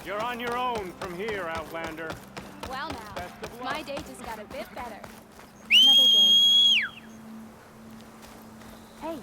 You're on your own from here, Outlander. Well now, Best of luck. my day just got a bit better. Another day. Hey.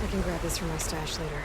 I can grab this from my stash later.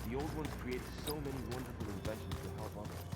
The old ones created so many wonderful inventions to help others.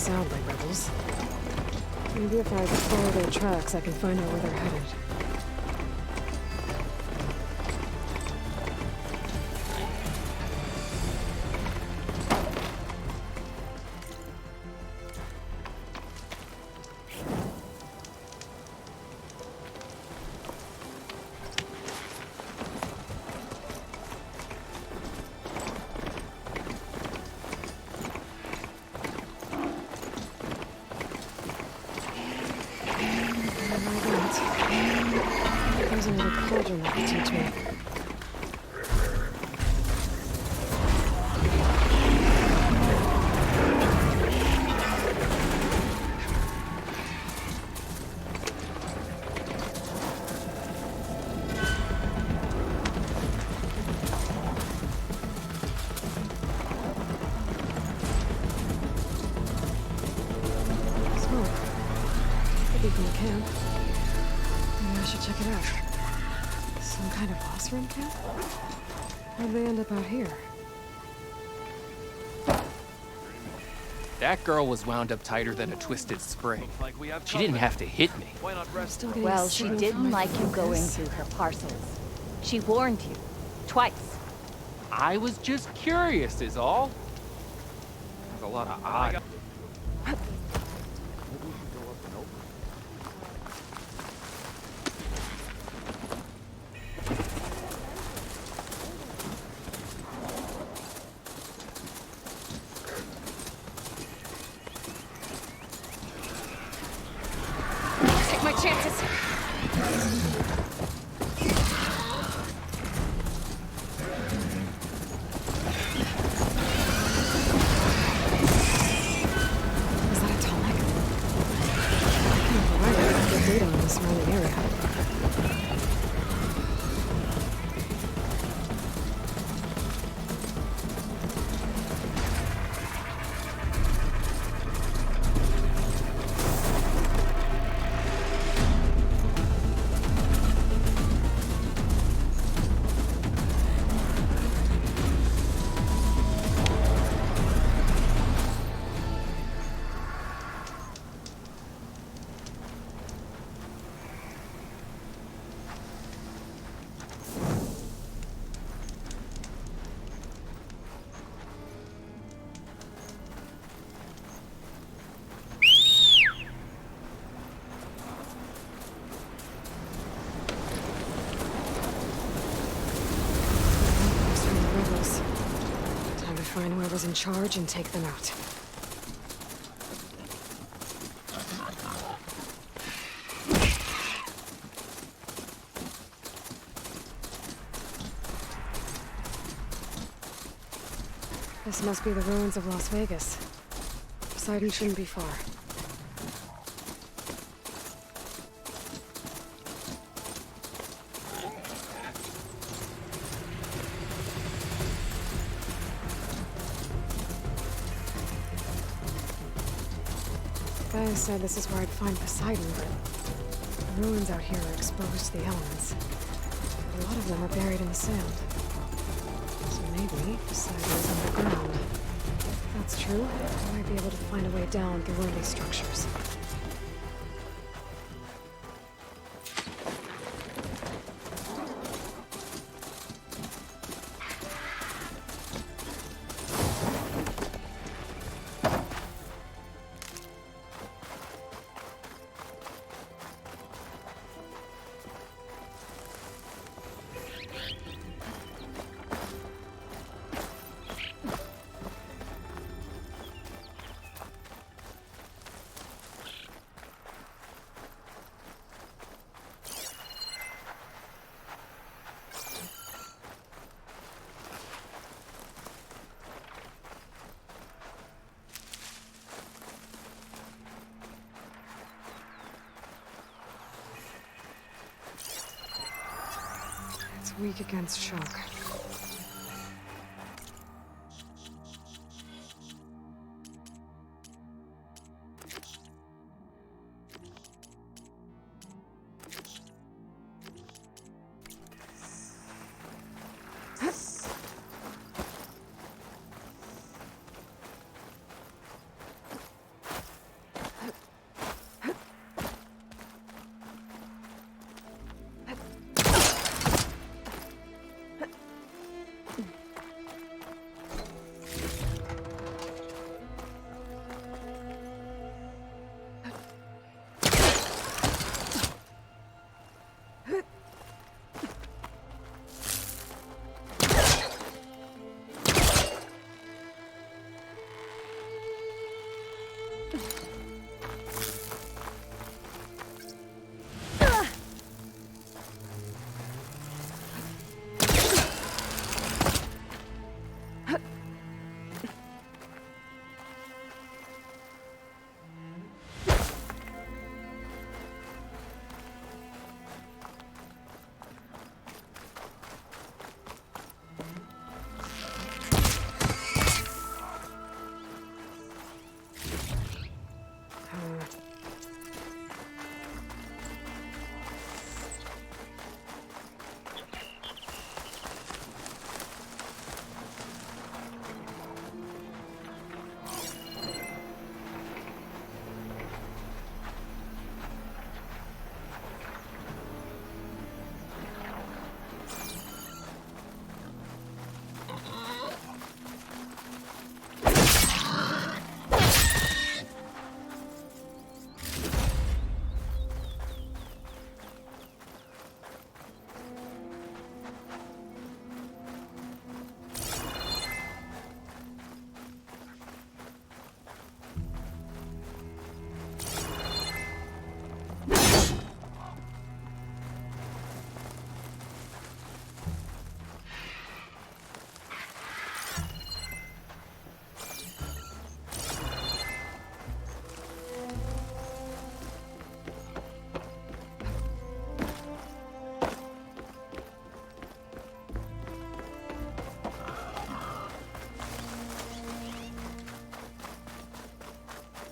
sound like rebels. Maybe if I follow their tracks, I can find out where they're headed. There's another cauldron that could teach me. Smoke. Could be from the camp. Maybe I should check it out. Some kind of boss room camp? How'd they end up out here? That girl was wound up tighter than a twisted spring. She didn't have to hit me. I'm still getting Well, she sick didn't from my like you going focus. through her parcels. She warned you. Twice. I was just curious is all. There's a lot of odd. Maybe we should go up and over. Take my chances. Is that a tonic? I can provide good data on the surrounding area. From the rebels. Time to find whoever's in charge and take them out. This must be the ruins of Las Vegas. Poseidon shouldn't be far. Gaia said this is where I'd find Poseidon, but the ruins out here are exposed to the elements. A lot of them are buried in the sand. So maybe Poseidon's underground. If that's true, I might be able to find a way down through one of these structures. It's weak against shock.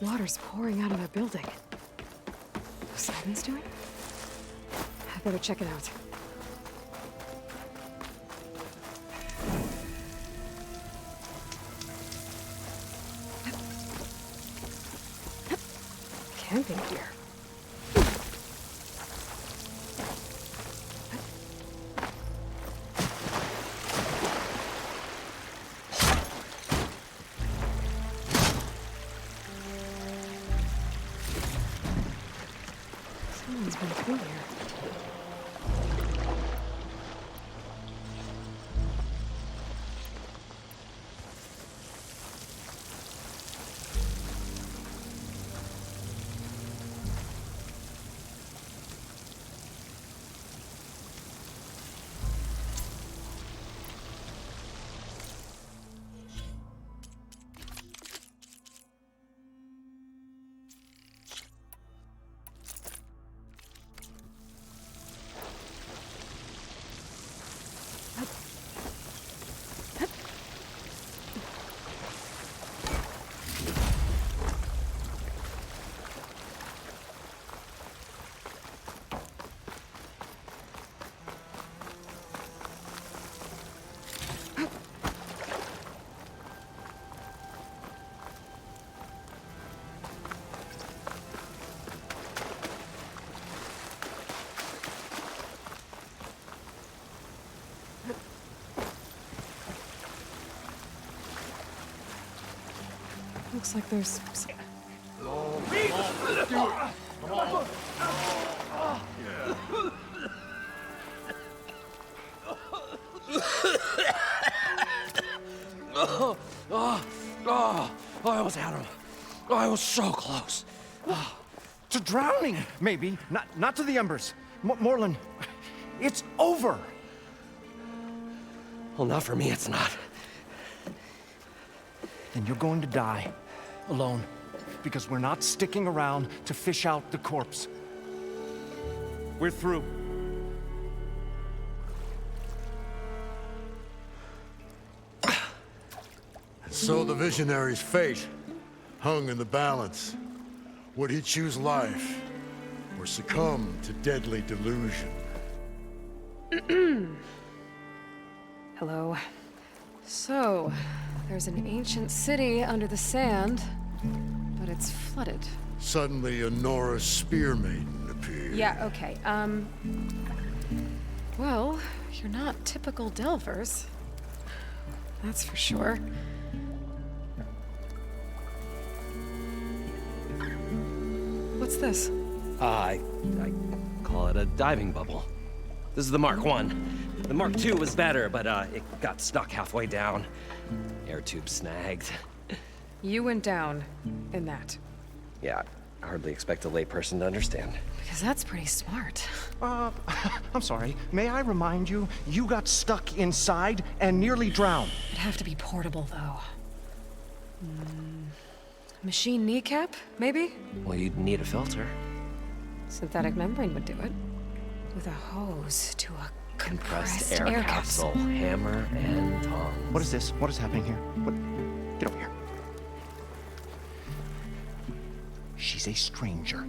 water's pouring out of that building. Poseidon's doing? I better check it out. Camping gear. Someone's been through here. Looks like there's some... I almost had him. I was so close. To drowning, maybe. Not to the embers. Morlund, it's over. Well, not for me, it's not. Then you're going to die. Alone. Because we're not sticking around to fish out the corpse. We're through. So the visionary's fate hung in the balance. Would he choose life or succumb to deadly delusion? Hello. So, there's an ancient city under the sand, but it's flooded. Suddenly, a Nora spear maiden appeared. Yeah, okay, well, you're not typical Delvers. That's for sure. What's this? I call it a diving bubble. This is the Mark 1. The Mark 2 was better, but it got stuck halfway down. Air tube snagged. You went down in that. Yeah, I hardly expect a layperson to understand. Because that's pretty smart. I'm sorry. May I remind you, you got stuck inside and nearly drowned. It'd have to be portable, though. Machine kneecap, maybe? Well, you'd need a filter. Synthetic membrane would do it. With a hose to a Compressed air capsule, hammer and tongs. What is this? What is happening here? What? Get over here. She's a stranger.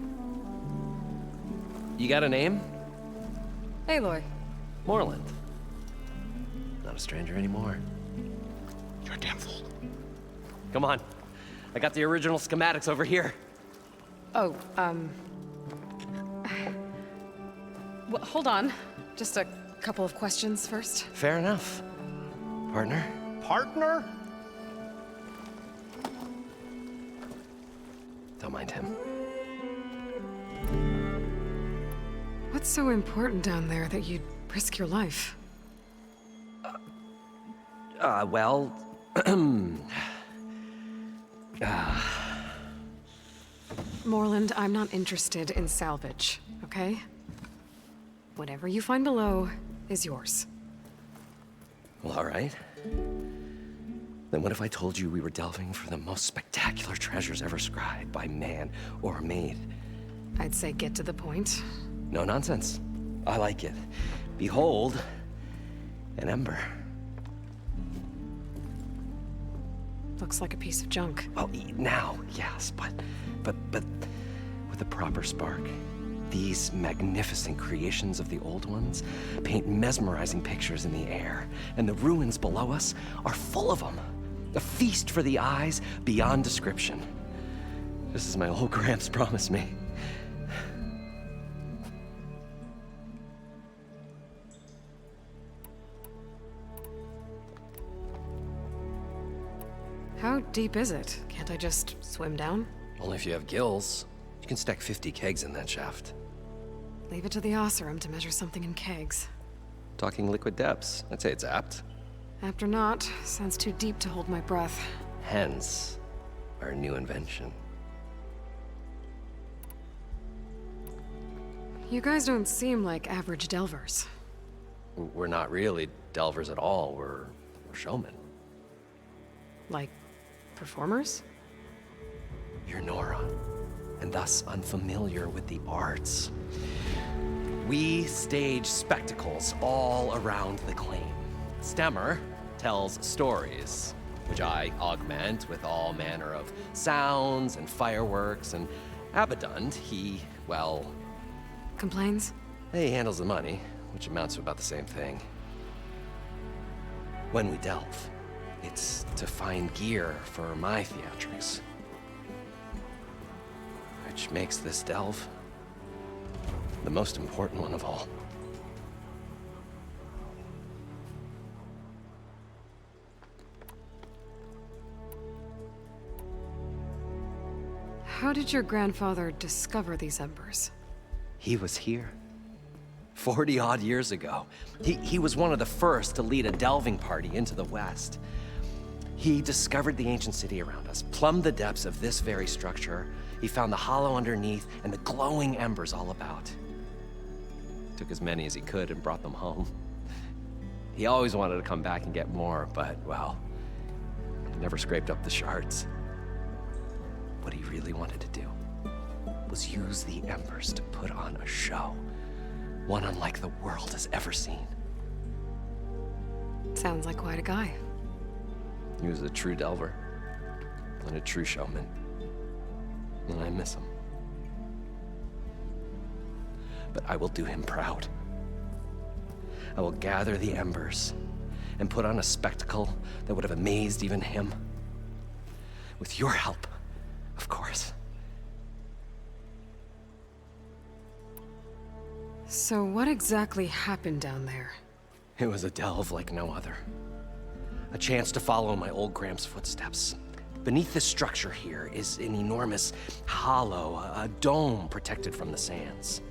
You got a name? Aloy. Moreland. Not a stranger anymore. You're a damn fool. Come on. I got the original schematics over here. Oh, well, hold on. Just a couple of questions first. Fair enough. Partner? Partner? Don't mind him. What's so important down there that you'd risk your life? Well... Moreland, I'm not interested in salvage, okay? Whatever you find below is yours. Well, all right. Then what if I told you we were delving for the most spectacular treasures ever scribed by man or maid? I'd say get to the point. No nonsense. I like it. Behold, an ember. Looks like a piece of junk. Well, now, yes, but with a proper spark. These magnificent creations of the old ones paint mesmerizing pictures in the air, and the ruins below us are full of them. A feast for the eyes beyond description. Just as my old Gramps promised me. How deep is it? Can't I just swim down? Only if you have gills. You can stack 50 kegs in that shaft. Leave it to the Oseram to measure something in kegs. Talking liquid depths, I'd say it's apt. Apt or not, sounds too deep to hold my breath. Hence, our new invention. You guys don't seem like average delvers. We're not really delvers at all, we're showmen. Like, performers? You're Nora, and thus unfamiliar with the arts. We stage spectacles all around the claim. Stemmer tells stories, which I augment with all manner of sounds and fireworks, and Abaddon, he, well... Complains? He handles the money, which amounts to about the same thing. When we delve, it's to find gear for my theatrics. Which makes this delve the most important one of all. How did your grandfather discover these embers? He was here 40-odd years ago. He was one of the first to lead a delving party into the West. He discovered the ancient city around us, plumbed the depths of this very structure. He found the hollow underneath and the glowing embers all about. Took as many as he could and brought them home. He always wanted to come back and get more, but, well, he never scraped up the shards. What he really wanted to do was use the embers to put on a show, one unlike the world has ever seen. Sounds like quite a guy. He was a true delver and a true showman, and I miss him. But I will do him proud. I will gather the embers and put on a spectacle that would have amazed even him. With your help, of course. So what exactly happened down there? It was a delve like no other. A chance to follow my old Gramps' footsteps. Beneath this structure here is an enormous hollow, a dome protected from the sands.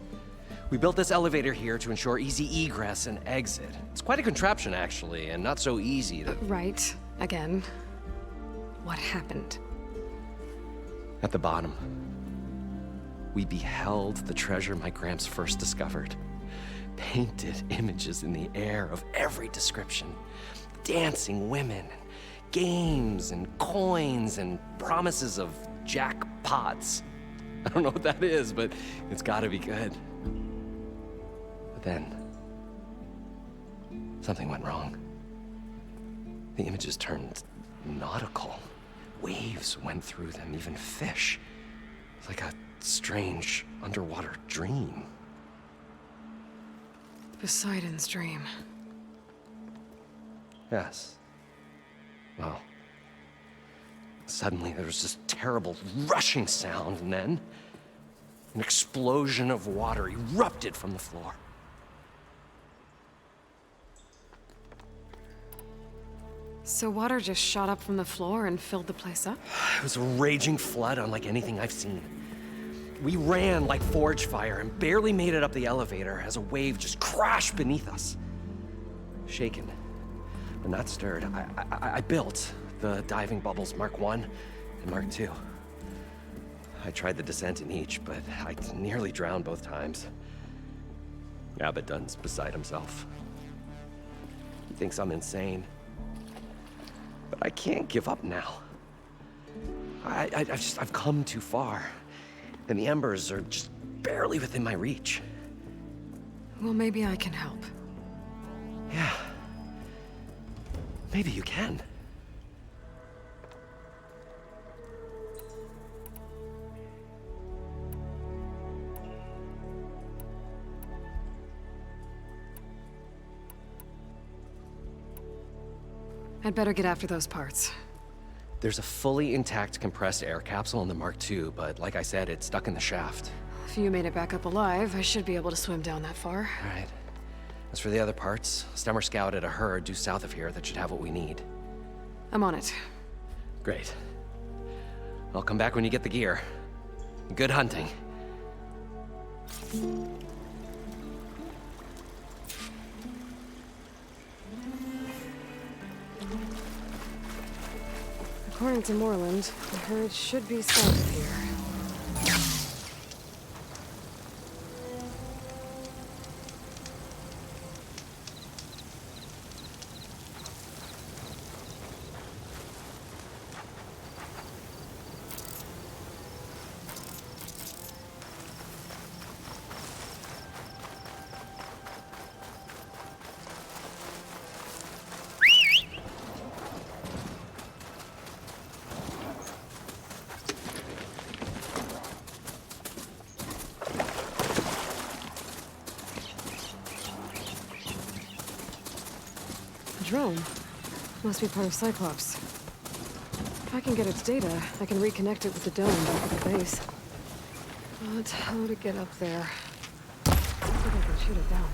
We built this elevator here to ensure easy egress and exit. It's quite a contraption, actually, and not so easy to... Right. Again. What happened? At the bottom, we beheld the treasure my Gramps first discovered. Painted images in the air of every description. Dancing women, games and coins and promises of jackpots. I don't know what that is, but it's gotta be good. But then, something went wrong. The images turned nautical. Waves went through them, even fish. It's like a strange underwater dream. Poseidon's dream. Yes. Well, suddenly there was this terrible rushing sound, and then an explosion of water erupted from the floor. So water just shot up from the floor and filled the place up? It was a raging flood unlike anything I've seen. We ran like forge fire and barely made it up the elevator as a wave just crashed beneath us. Shaken, but not stirred, I built the diving bubbles Mark 1 and Mark 2. I tried the descent in each, but I nearly drowned both times. Abaddon's beside himself. He thinks I'm insane. But I can't give up now. I've come too far. And the embers are just barely within my reach. Well, maybe I can help. Yeah. Maybe you can. I'd better get after those parts. There's a fully intact compressed air capsule in the Mark II, but like I said, it's stuck in the shaft. If you made it back up alive, I should be able to swim down that far. All right. As for the other parts, Stemmer scouted a herd due south of here that should have what we need. I'm on it. Great. I'll come back when you get the gear. Good hunting. According to Moreland, the herd should be south of here. Drone. Must be part of Cyclops. If I can get its data, I can reconnect it with the dome back at the base. But how to get up there? I think I can shoot it down.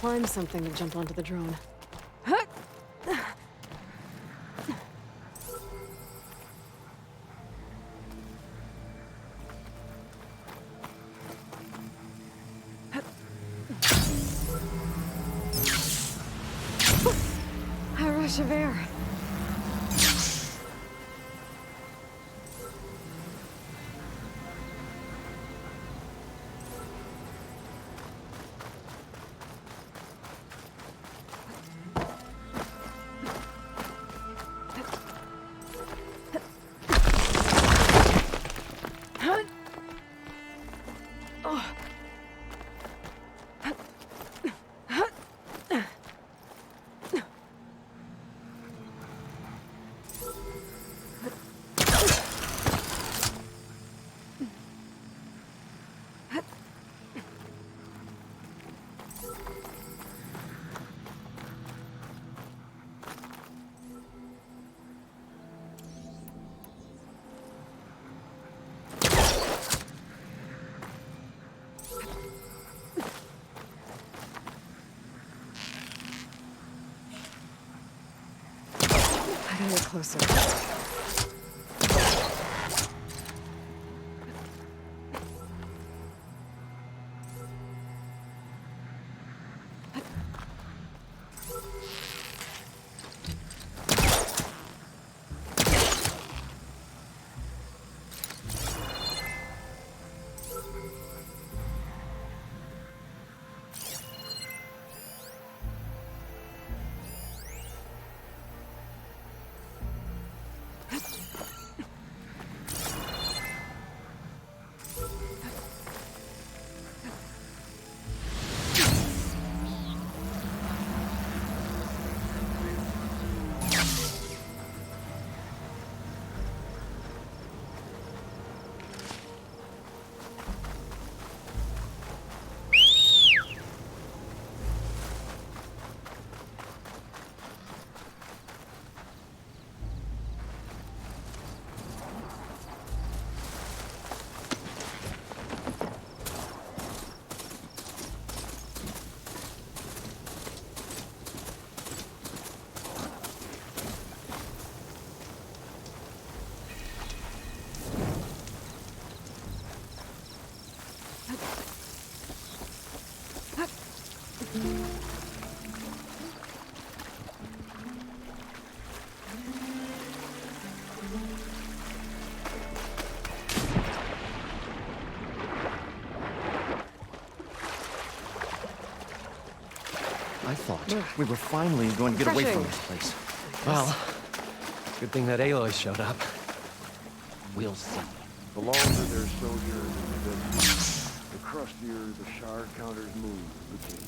Climb something to jump onto the drone. A rush of air. I gotta get closer. I thought we were finally going to get away from this place. Well, good thing that Aloy showed up. We'll see. The longer their sojourn in this, the crustier the shard counters move the king.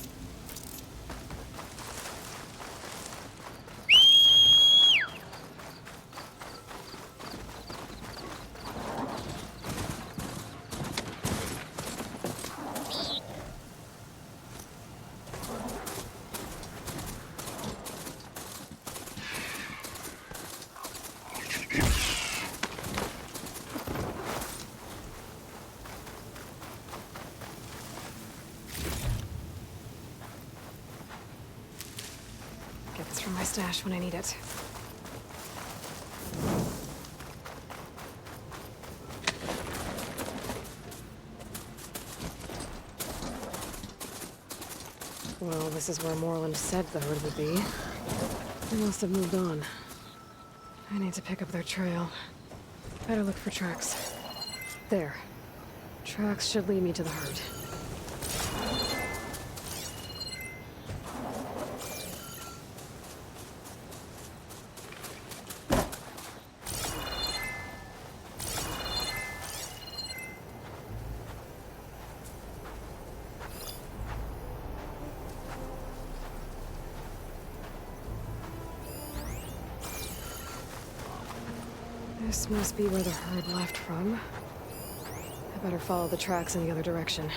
Get this from my stash when I need it. Well, this is where Moreland said the herd would be. They must have moved on. I need to pick up their trail. Better look for tracks. There. Tracks should lead me to the herd. This must be where the herd left from. I better follow the tracks in the other direction.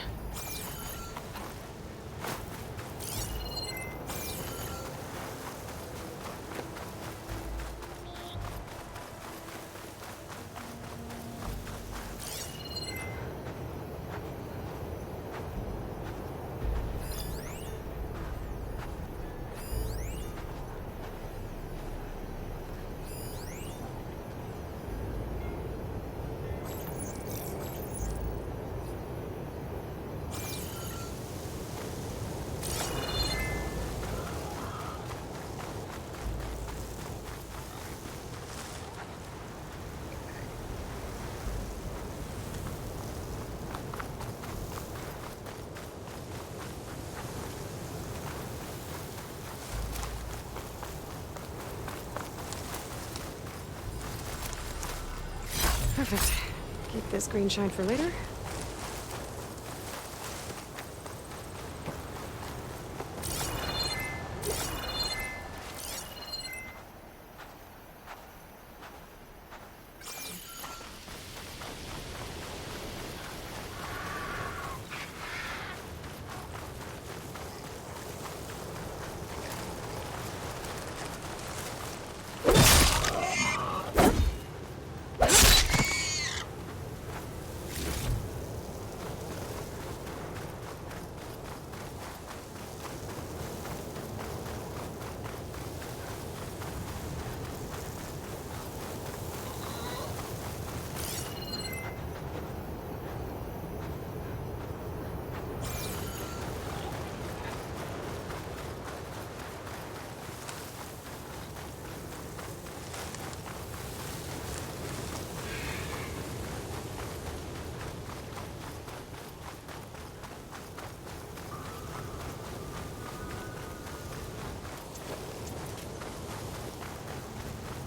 Perfect. Keep this green shine for later.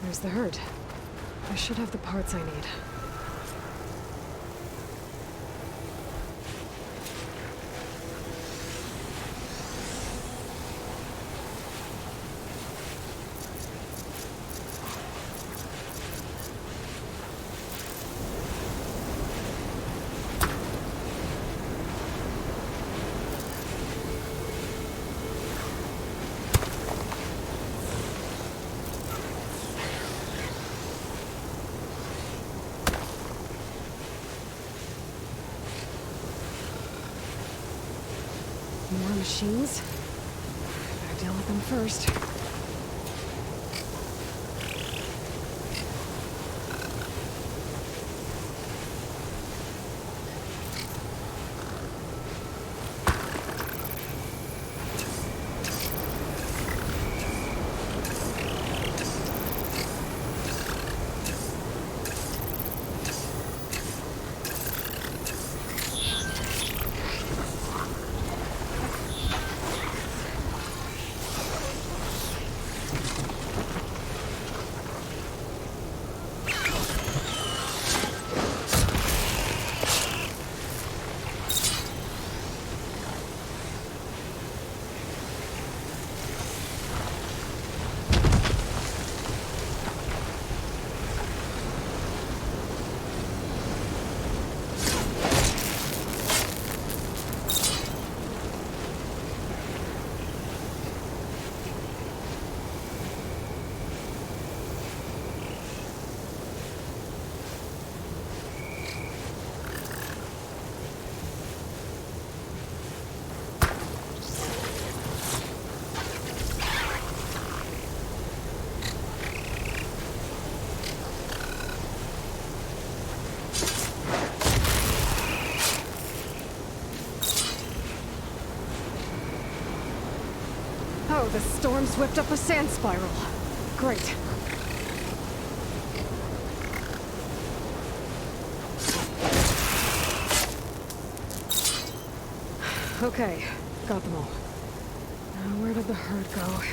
There's the herd. I should have the parts I need. More machines? Better deal with them first. the storm's whipped up a sand spiral. Great. Okay, got them all. Now where did the herd go?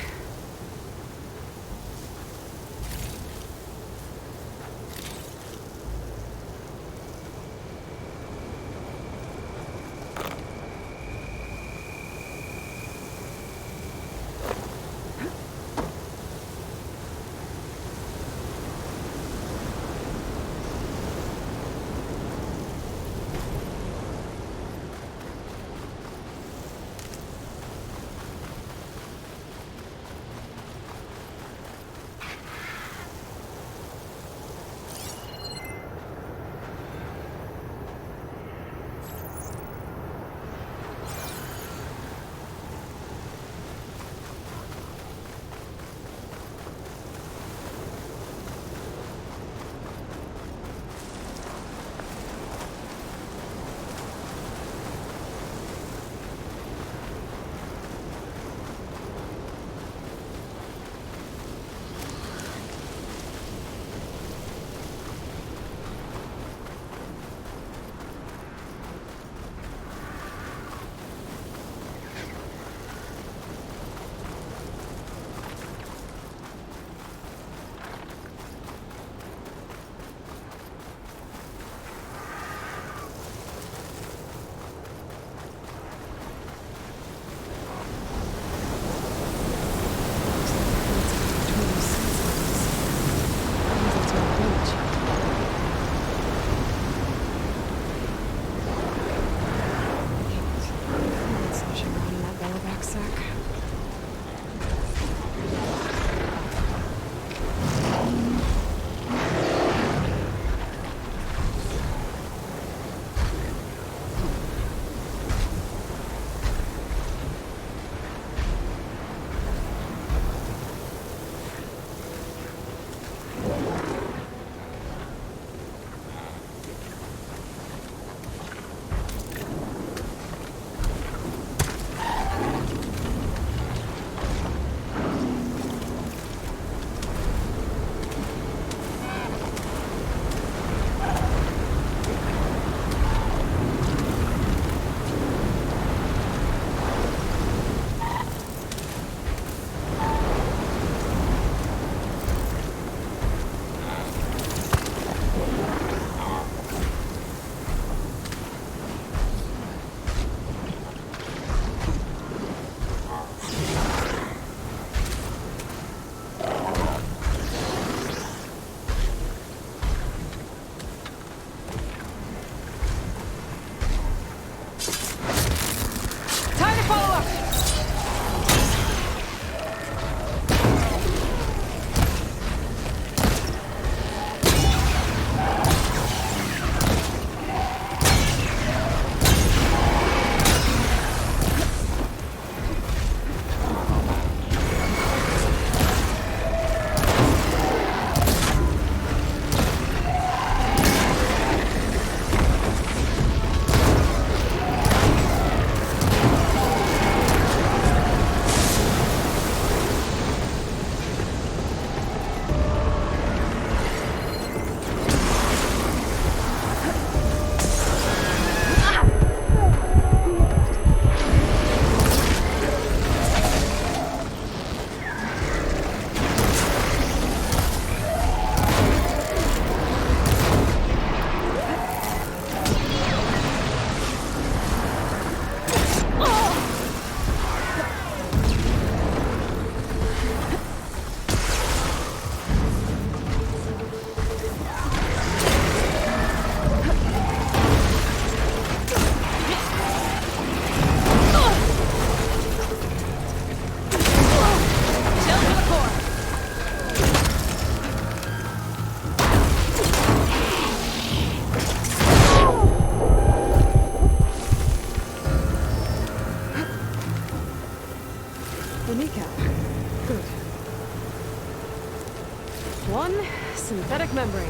Synthetic membrane.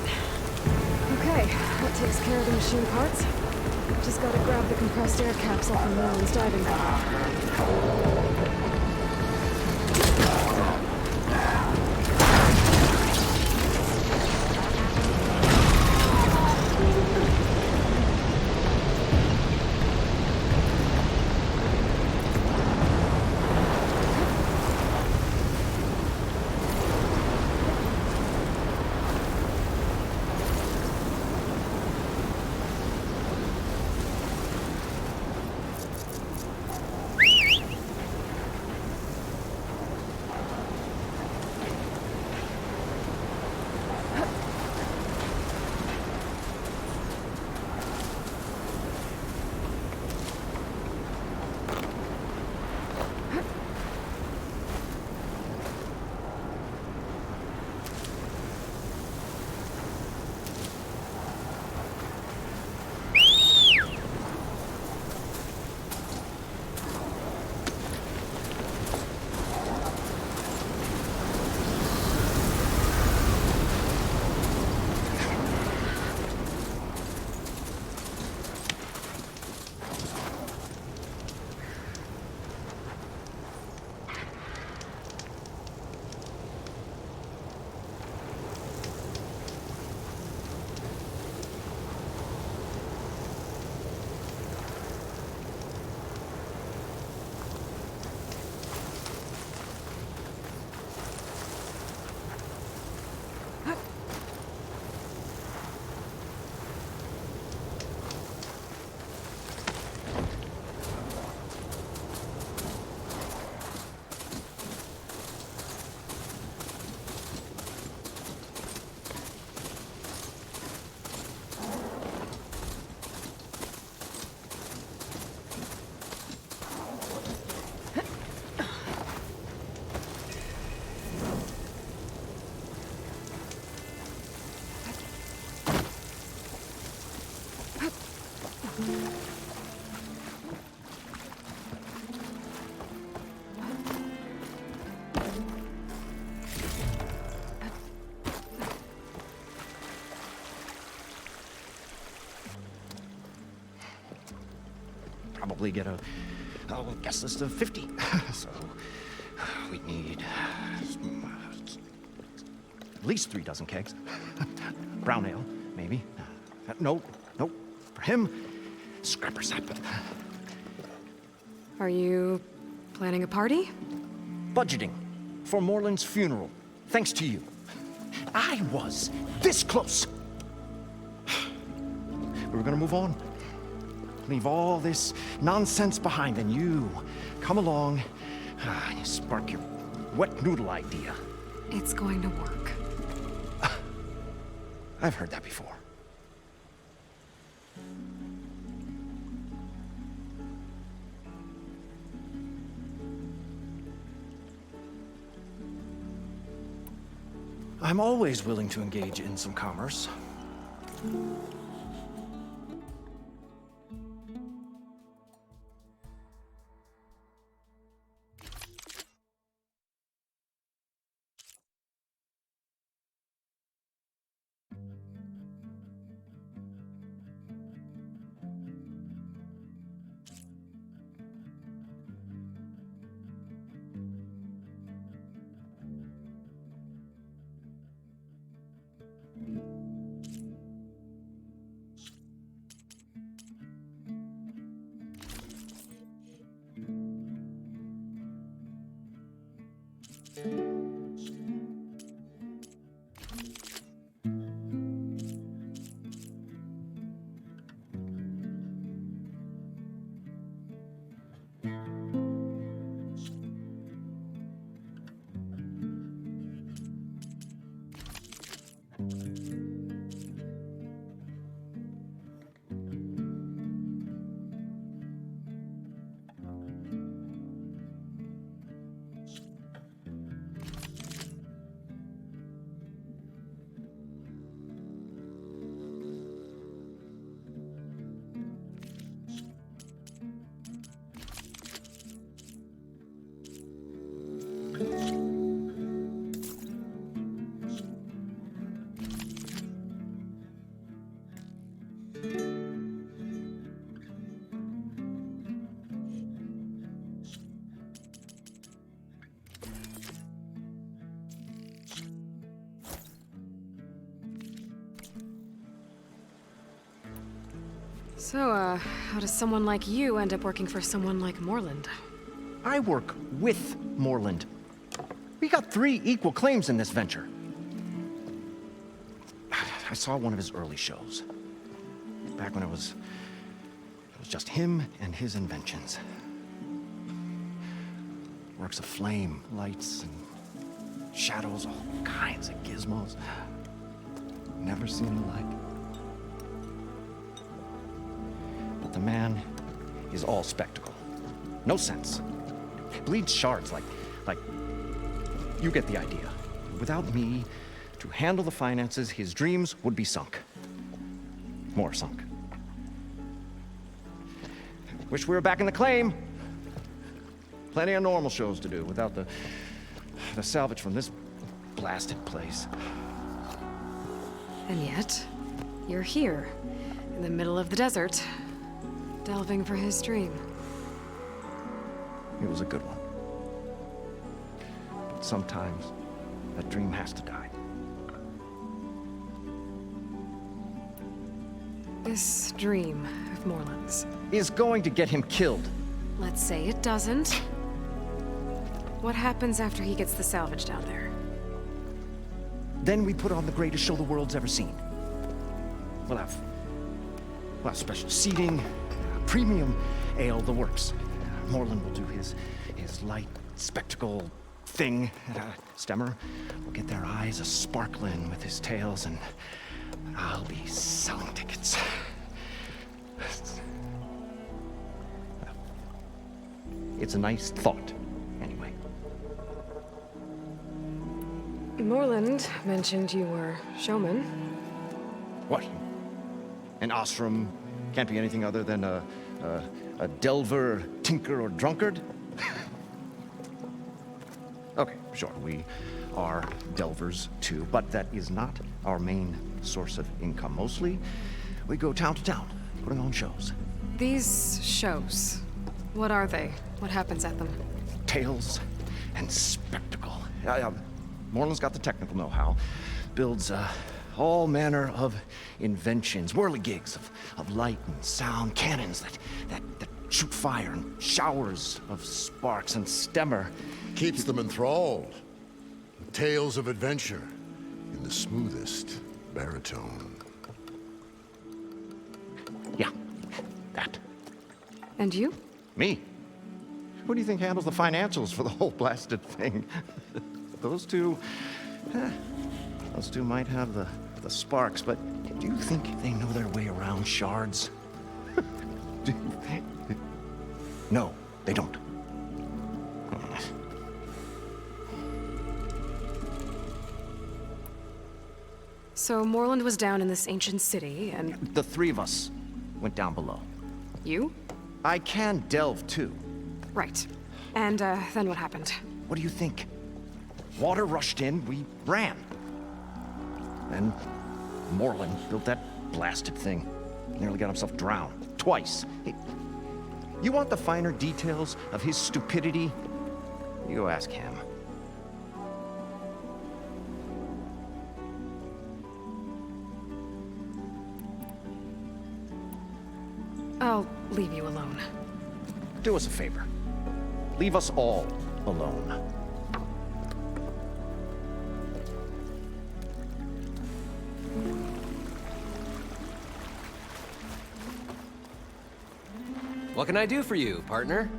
Okay, that takes care of the machine parts. Just gotta grab the compressed air capsule from Nolan's diving bell. probably get a guest list of 50. So we need at least 3 dozen kegs. Brown ale, maybe. No. For him, scrapper sap. Are you planning a party? Budgeting for Moreland's funeral, thanks to you. I was this close. We were gonna move on. Leave all this nonsense behind, and you come along and you spark your wet noodle idea. It's going to work. I've heard that before. I'm always willing to engage in some commerce. So, how does someone like you end up working for someone like Moreland? I work with Moreland. We got 3 equal claims in this venture. I saw one of his early shows. Back when it was just him and his inventions. Works of flame, lights, and shadows, all kinds of gizmos. Never seen the like. But the man is all spectacle. No sense. Bleeds shards like you get the idea. Without me to handle the finances, his dreams would be sunk. More sunk. Wish we were back in the claim. Plenty of normal shows to do without the salvage from this blasted place. And yet, you're here, in the middle of the desert, delving for his dream. It was a good one. But sometimes, that dream has to die. This dream of Moreland's Is going to get him killed. let's say it doesn't. What happens after he gets the salvage down there? Then we put on the greatest show the world's ever seen. We'll have special seating, premium ale, the works. Moreland will do his light spectacle thing. Stemmer will get their eyes a-sparkling with his tales, and I'll be selling tickets. It's a nice thought, anyway. Moreland mentioned you were showman. What? An ostrom can't be anything other than a delver, tinker, or drunkard? Okay, sure, we are delvers too, but that is not our main source of income. Mostly, we go town to town, putting on shows. These shows, What are they? What happens at them? Tales and spectacle. Moreland's got the technical know-how. Builds all manner of inventions, whirligigs of light and sound, cannons that shoot fire and showers of sparks, and Stemmer Keeps them enthralled. Tales of adventure in the smoothest baritone. Yeah, that. And you? Me? Who do you think handles the financials for the whole blasted thing? Those two might have the sparks, but do you think they know their way around shards? No, they don't. So Moreland was down in this ancient city, and... The three of us went down below. You? I can delve too. Right. And, then what happened? What do you think? Water rushed in, we ran. Then Moreland built that blasted thing. Nearly got himself drowned. Twice. You want the finer details of his stupidity? You go ask him. I'll leave you alone. Do us a favor. Leave us all alone. What can I do for you, partner?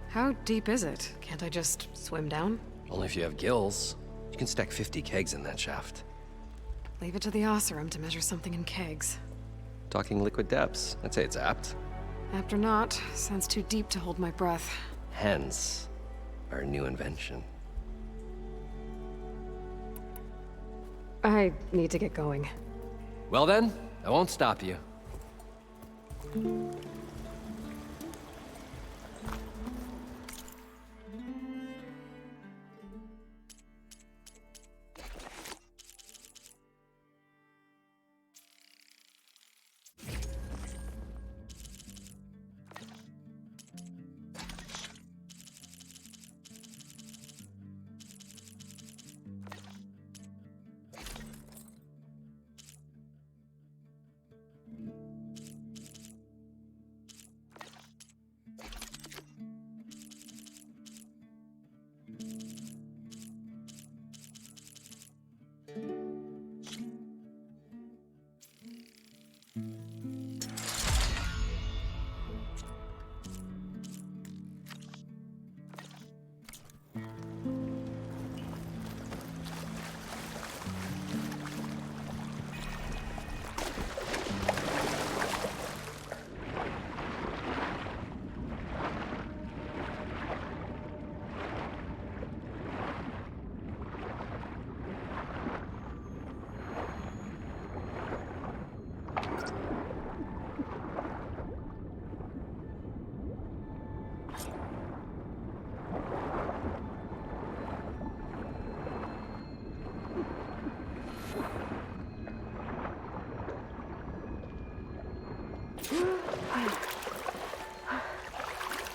How deep is it? Can't I just swim down? Only if you have gills. You can stack 50 kegs in that shaft. Leave it to the Oseram to measure something in kegs. Talking liquid depths, I'd say it's apt. Apt or not, sounds too deep to hold my breath. Hence, our new invention. I need to get going. Well then, I won't stop you.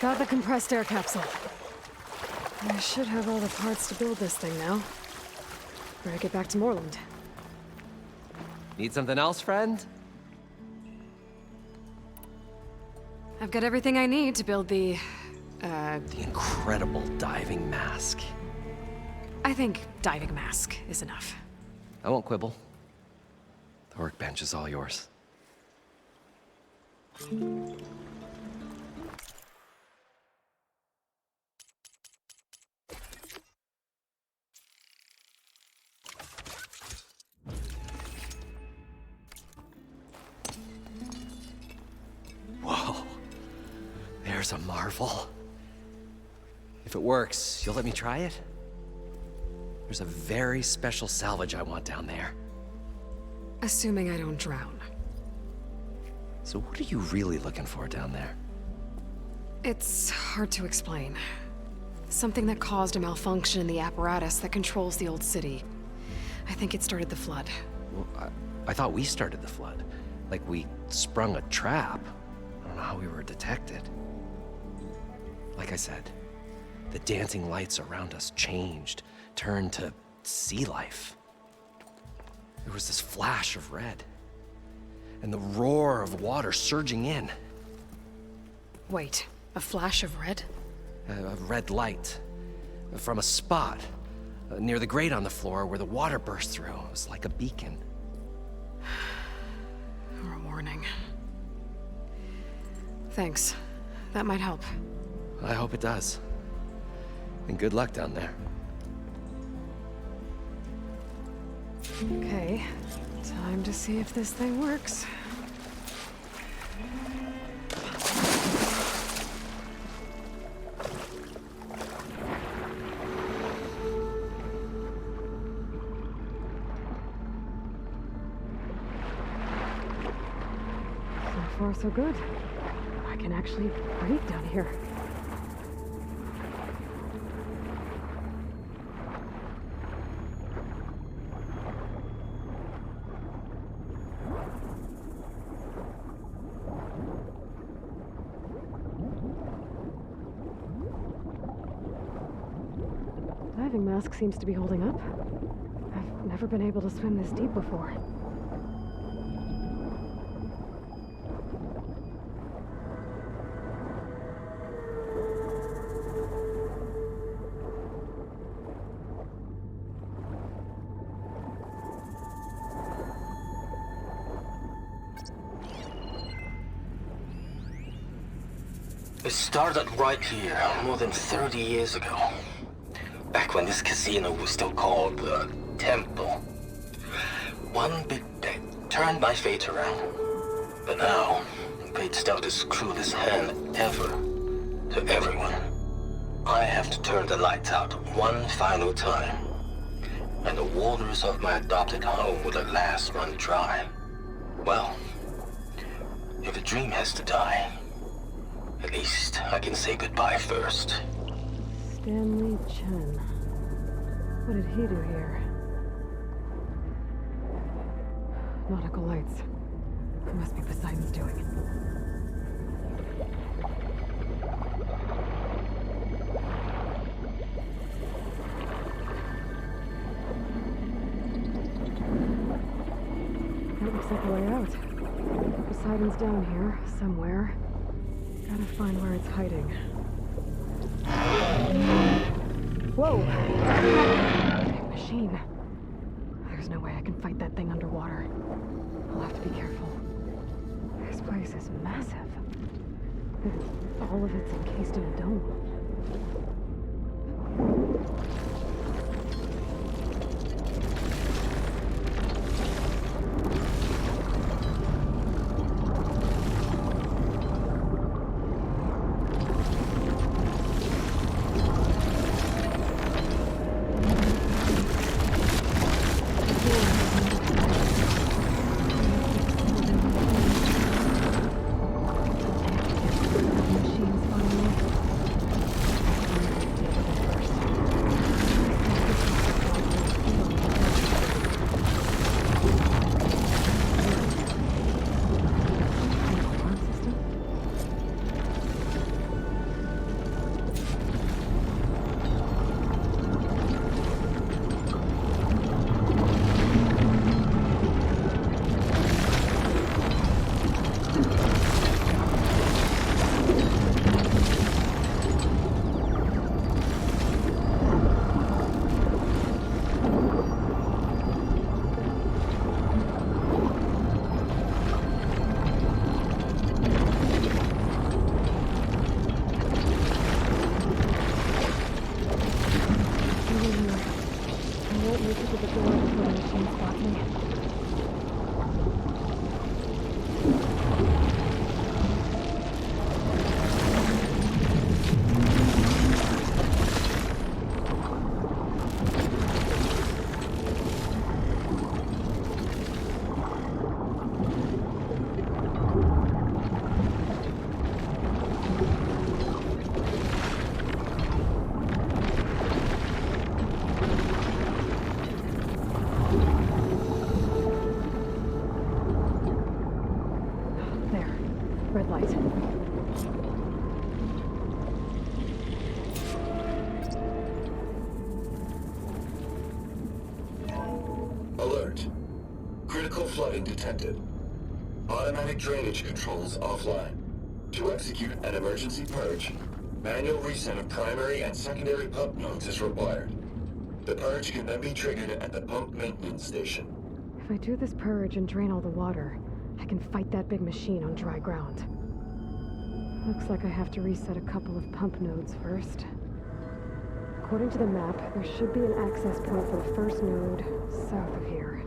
Got the compressed air capsule. I should have all the parts to build this thing now. Better get back to Moreland. Need something else, friend? I've got everything I need to build the incredible diving mask. I think diving mask is enough. I won't quibble. The workbench is all yours. Whoa. There's a marvel. If it works, you'll let me try it? There's a very special salvage I want down there. Assuming I don't drown. So what are you really looking for down there? It's hard to explain. Something that caused a malfunction in the apparatus that controls the old city. I think it started the flood. Well, I thought we started the flood. Like we sprung a trap. I don't know how we were detected. Like I said, the dancing lights around us changed, turned to sea life. There was this flash of red, and the roar of water surging in. Wait, a flash of red? A red light from a spot near the grate on the floor where the water burst through. It was like a beacon. Or a warning. Thanks. That might help. I hope it does. And good luck down there. Okay, time to see if this thing works. So far, so good. I can actually breathe down here. Diving mask seems to be holding up. I've never been able to swim this deep before. It started right here, more than 30 years ago. Back when this casino was still called the Temple. One big bet turned my fate around. But now, fate's dealt its cruelest hand ever to everyone. I have to turn the lights out one final time. And the waters of my adopted home will at last run dry. Well, if a dream has to die, at least I can say goodbye first. Stanley Chen. What did he do here? Nautical lights. It must be Poseidon's doing. That looks like a way out. Poseidon's down here, somewhere. Gotta find where it's hiding. Whoa! Big machine. There's no way I can fight that thing underwater. I'll have to be careful. This place is massive. All of it's encased in a dome. Alert. Critical flooding detected. Automatic drainage controls offline. To execute an emergency purge, manual reset of primary and secondary pump nodes is required. The purge can then be triggered at the pump maintenance station. If I do this purge and drain all the water, I can fight that big machine on dry ground. Looks like I have to reset a couple of pump nodes first. According to the map, there should be an access point for the first node south of here.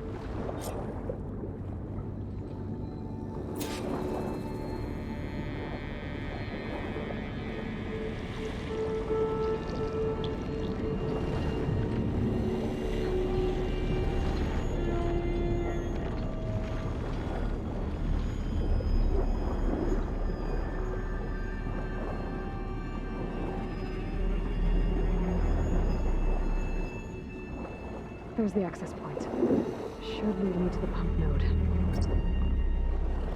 There's the access point. Should lead me to the pump node.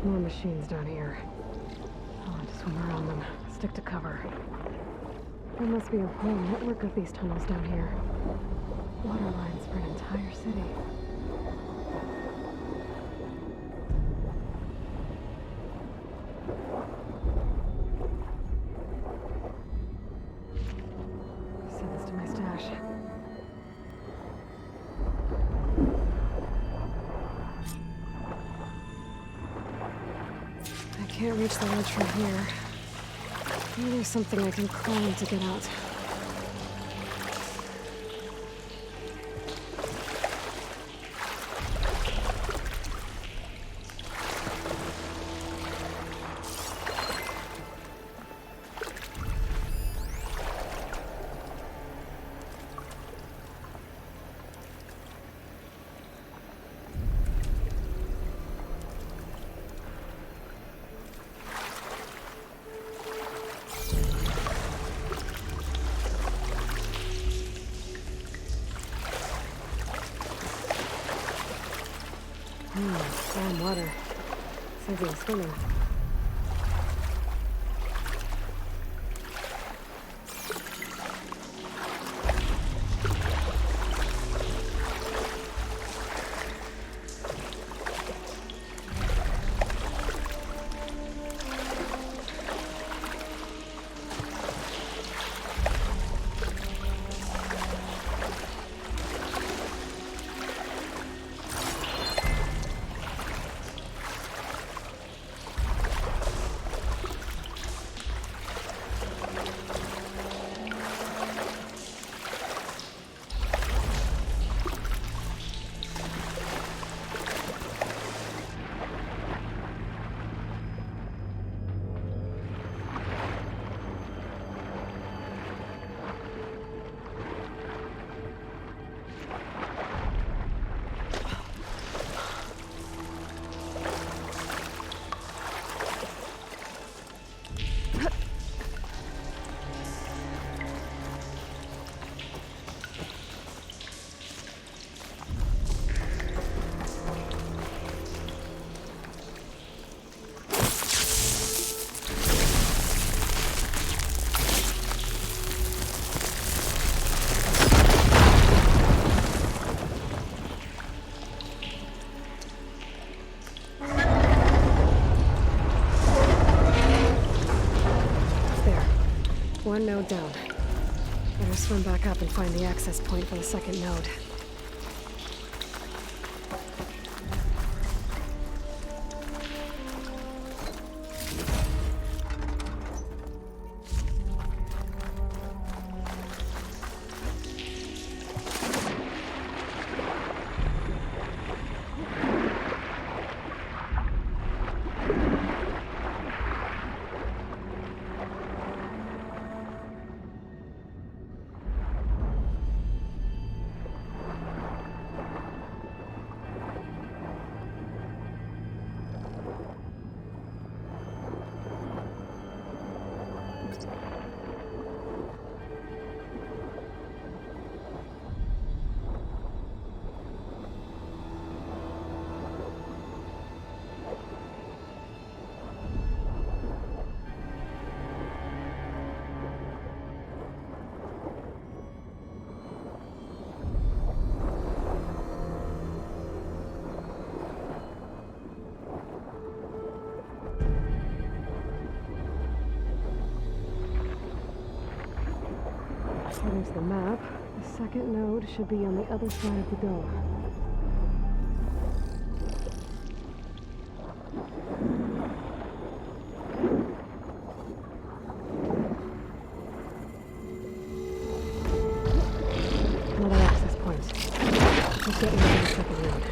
More machines down here. I'll have to swim around them. Stick to cover. There must be a whole network of these tunnels down here. Water lines for an entire city. Send this to my stash. I can't reach the ledge from here. Maybe there's something I can climb to get out. Warm water. Saves me swimming. One node down. Better swim back up and find the access point for the second node. According to the map, the second node should be on the other side of the dome. Another access point. Let's get into the second node.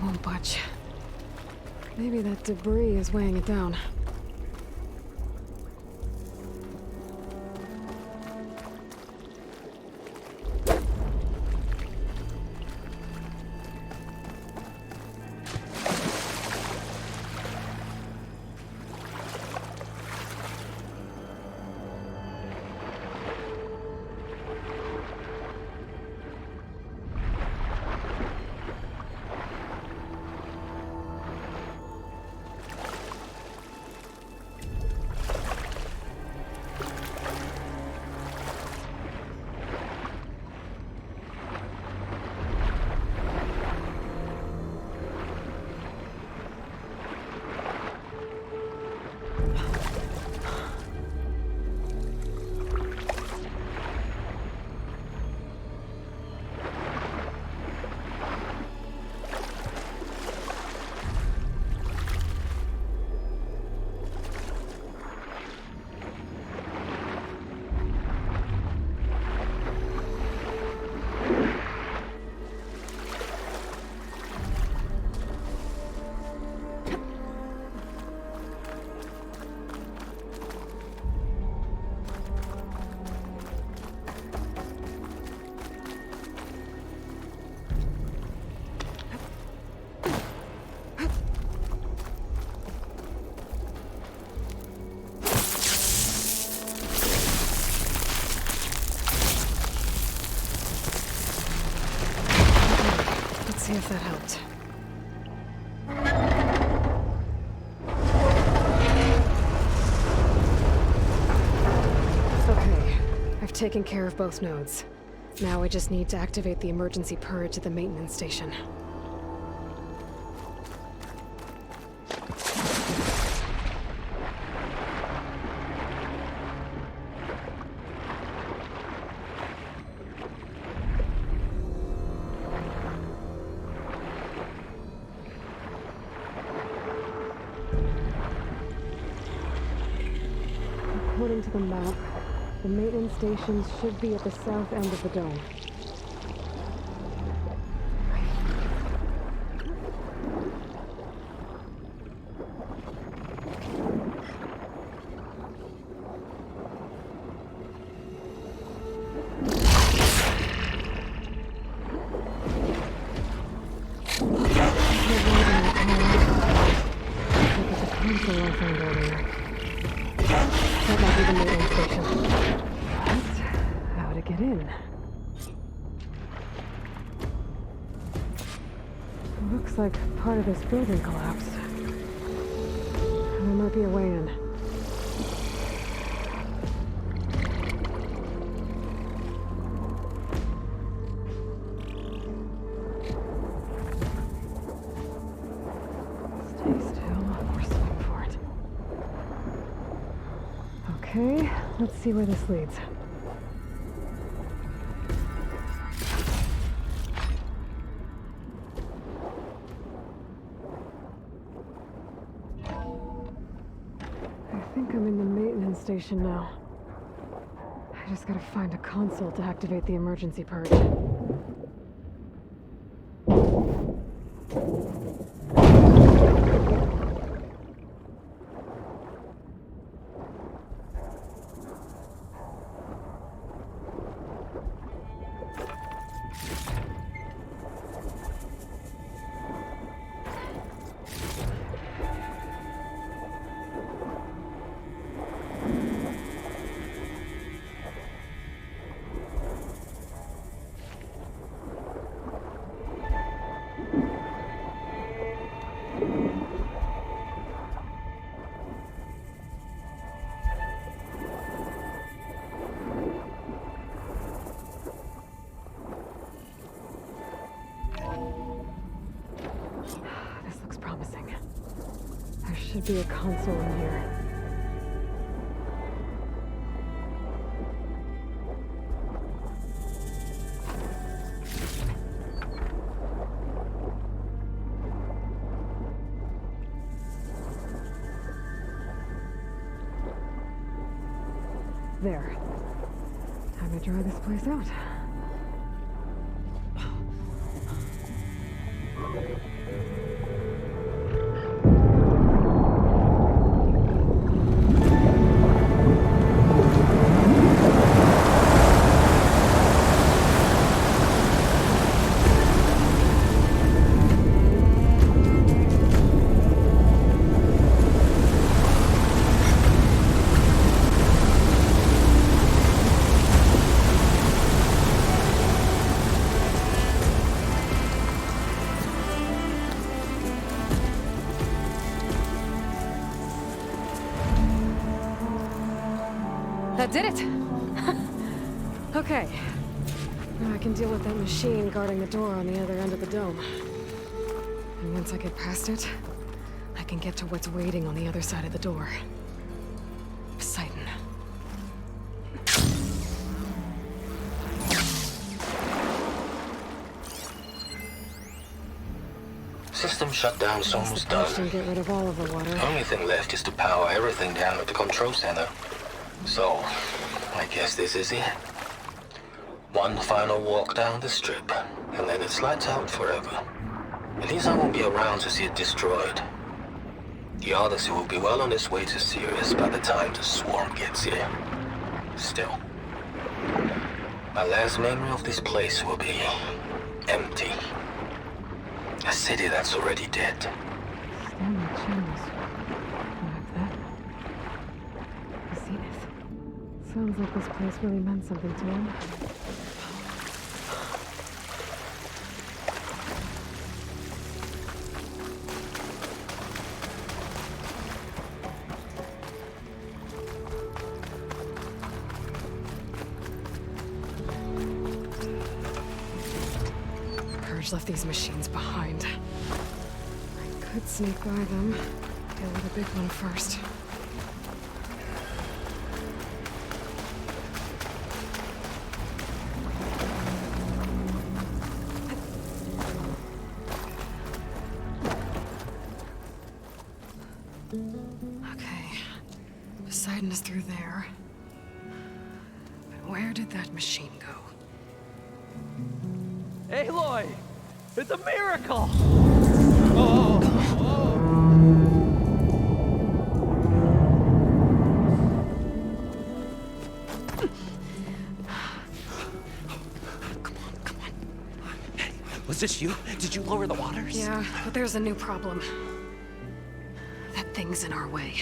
Won't budge. Maybe that debris is weighing it down. See if that helped. Okay, I've taken care of both nodes. Now I just need to activate the emergency purge at the maintenance station. According to the map, the maintenance stations should be at the south end of the dome. Looks like part of this building collapsed. There might be a way in. Stay still or swing for it. Okay, let's see where this leads. I think I'm in the maintenance station now. I just gotta find a console to activate the emergency purge. Should be a console in here. There. Time to dry this place out. That did it! Okay. Now I can deal with that machine guarding the door on the other end of the dome. And once I get past it, I can get to what's waiting on the other side of the door. Poseidon. System shutdown's almost done. Get rid of all of the water. The only thing left is to power everything down at the control center. So, I guess this is it. One final walk down the strip, and then it's lights out forever. At least I won't be around to see it destroyed. The Odyssey will be well on its way to Sirius by the time the swarm gets here. Still, my last memory of this place will be empty. A city that's already dead. Stanley channels. Like that. Zenith. Sounds like this place really meant something to him. Left these machines behind. I could sneak by them. Deal with the big one first. Okay. Poseidon is through there. But where did that machine go? Aloy! It's a miracle! Come on. Hey, was this you? Did you lower the waters? Yeah, but there's a new problem. That thing's in our way.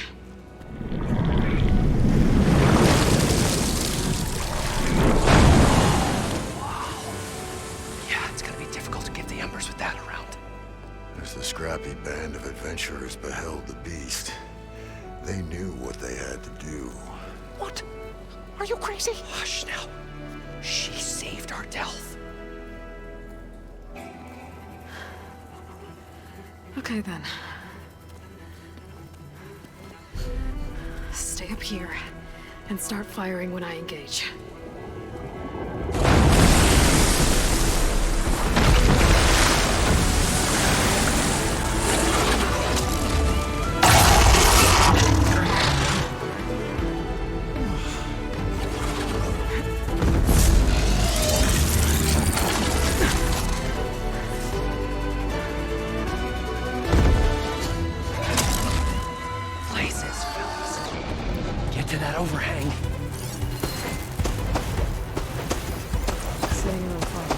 scrappy band of adventurers beheld the beast, they knew what they had to do. What? Are you crazy? Hush now. She saved our Delph. Okay then. Stay up here and start firing when I engage. Overhang. Sitting on fire.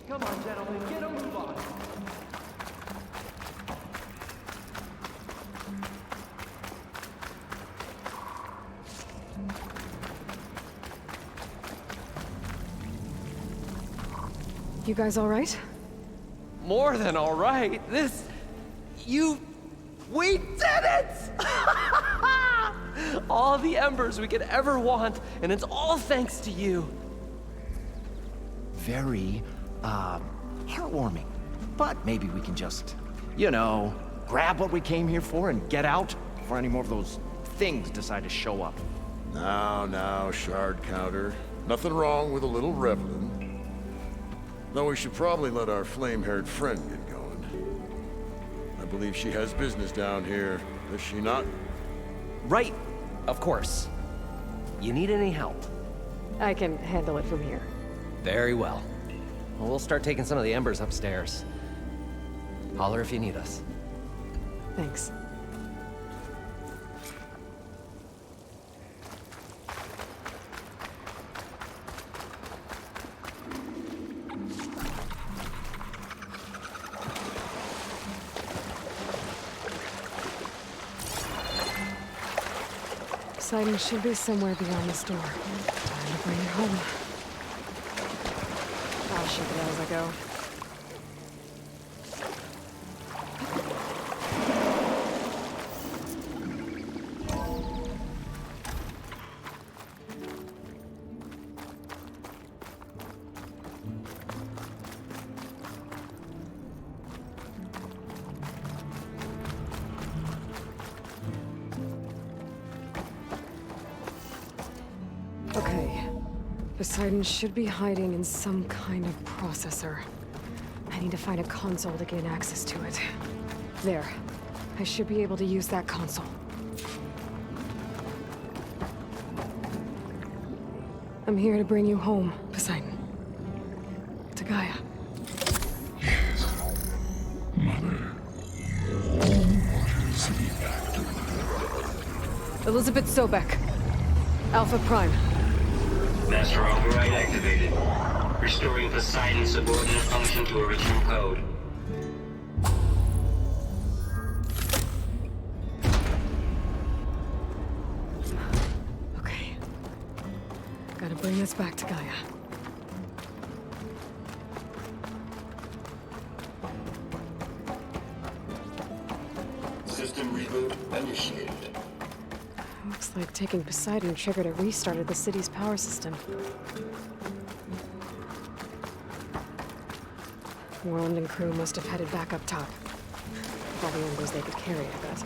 Come on, gentlemen, get a move on. You guys all right? More than all right. We did it! All the embers we could ever want, and it's all thanks to you. Very, heartwarming. But maybe we can just, grab what we came here for and get out before any more of those things decide to show up. Now, shard counter. Nothing wrong with a little reveling. Though we should probably let our flame-haired friend get going. I believe she has business down here, does she not? Right, of course. You need any help? I can handle it from here. Very well. Well, we'll start taking some of the embers upstairs. Holler if you need us. Thanks. Poseidon should be somewhere beyond this door. Time to bring it home. I'll shake it out as I go. Okay. Poseidon should be hiding in some kind of processor. I need to find a console to gain access to it. There. I should be able to use that console. I'm here to bring you home, Poseidon. To Gaia. Elizabeth Sobek. Alpha Prime. Master override activated. Restoring Poseidon's subordinate function to original code. Okay. Gotta bring this back to Gaia. System reboot initiated. Looks like taking Poseidon triggered a restart of the city's power system. Worland and crew must have headed back up top. All the embers they could carry, I bet.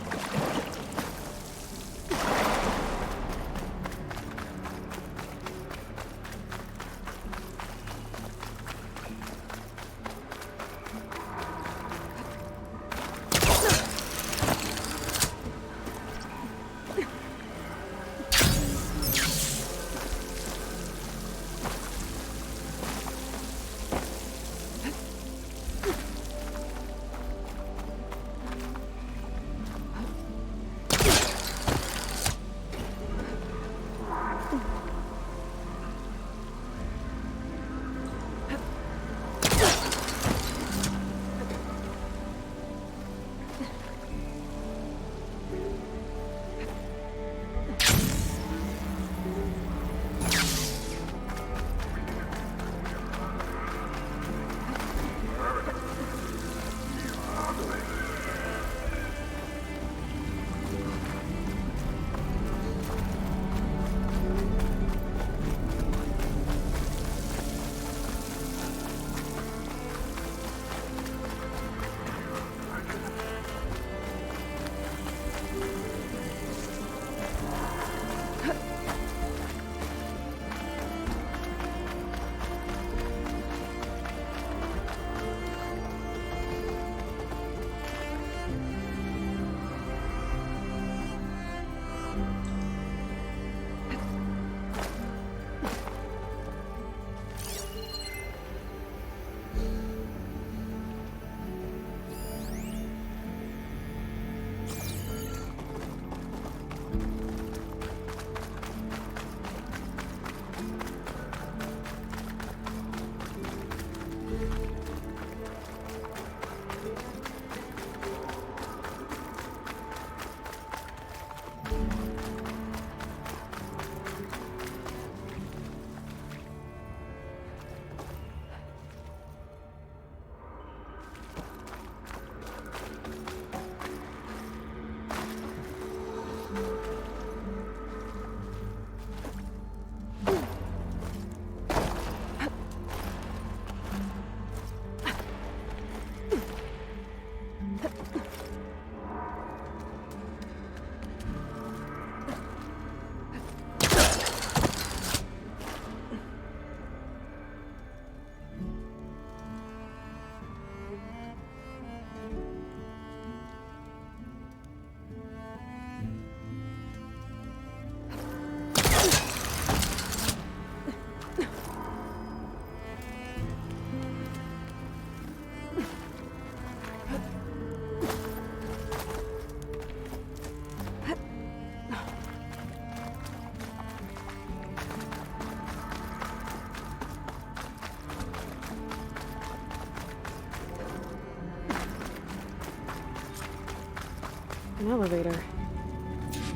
An elevator.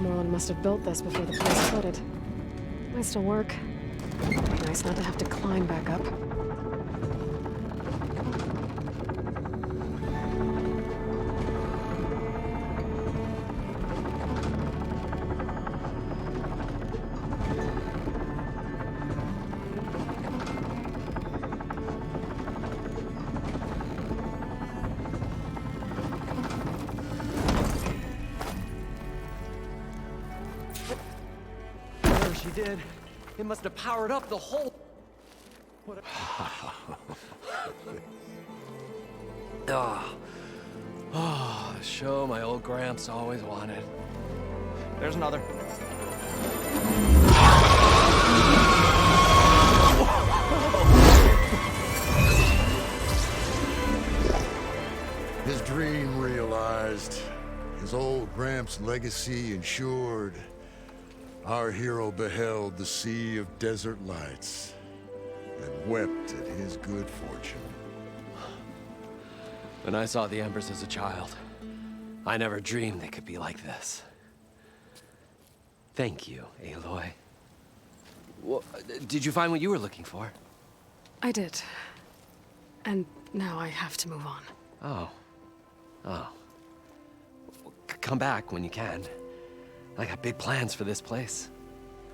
Morland must have built this before the place flooded. Might still work. Nice not to have to climb back up. She did. It must have powered up the whole... What a... show my old Gramps always wanted. There's another. His dream realized. His old Gramps' legacy ensured. Our hero beheld the sea of desert lights and wept at his good fortune. When I saw the Embers as a child, I never dreamed they could be like this. Thank you, Aloy. Well, did you find what you were looking for? I did. And now I have to move on. Oh. Well, come back when you can. I got big plans for this place.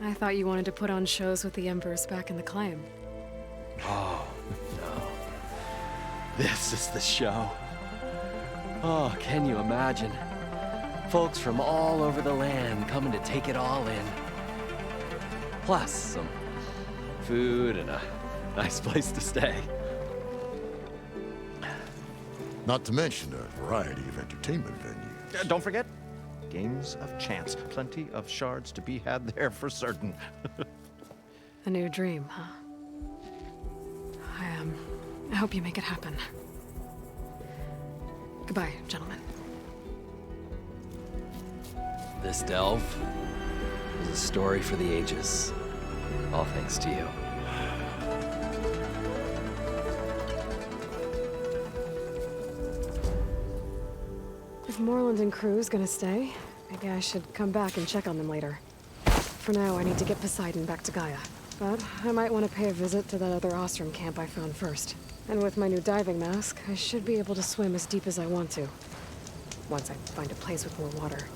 I thought you wanted to put on shows with the Embers back in the Claim. Oh, no. This is the show. Oh, can you imagine? Folks from all over the land coming to take it all in. Plus some food and a nice place to stay. Not to mention a variety of entertainment venues. Don't forget, games of chance. Plenty of shards to be had there for certain. A new dream, huh? I hope you make it happen. Goodbye, gentlemen. This delve is a story for the ages. All thanks to you. If Morland and crew's gonna stay, maybe I should come back and check on them later. For now, I need to get Poseidon back to Gaia. But I might want to pay a visit to that other Ostrom camp I found first. And with my new diving mask, I should be able to swim as deep as I want to. Once I find a place with more water.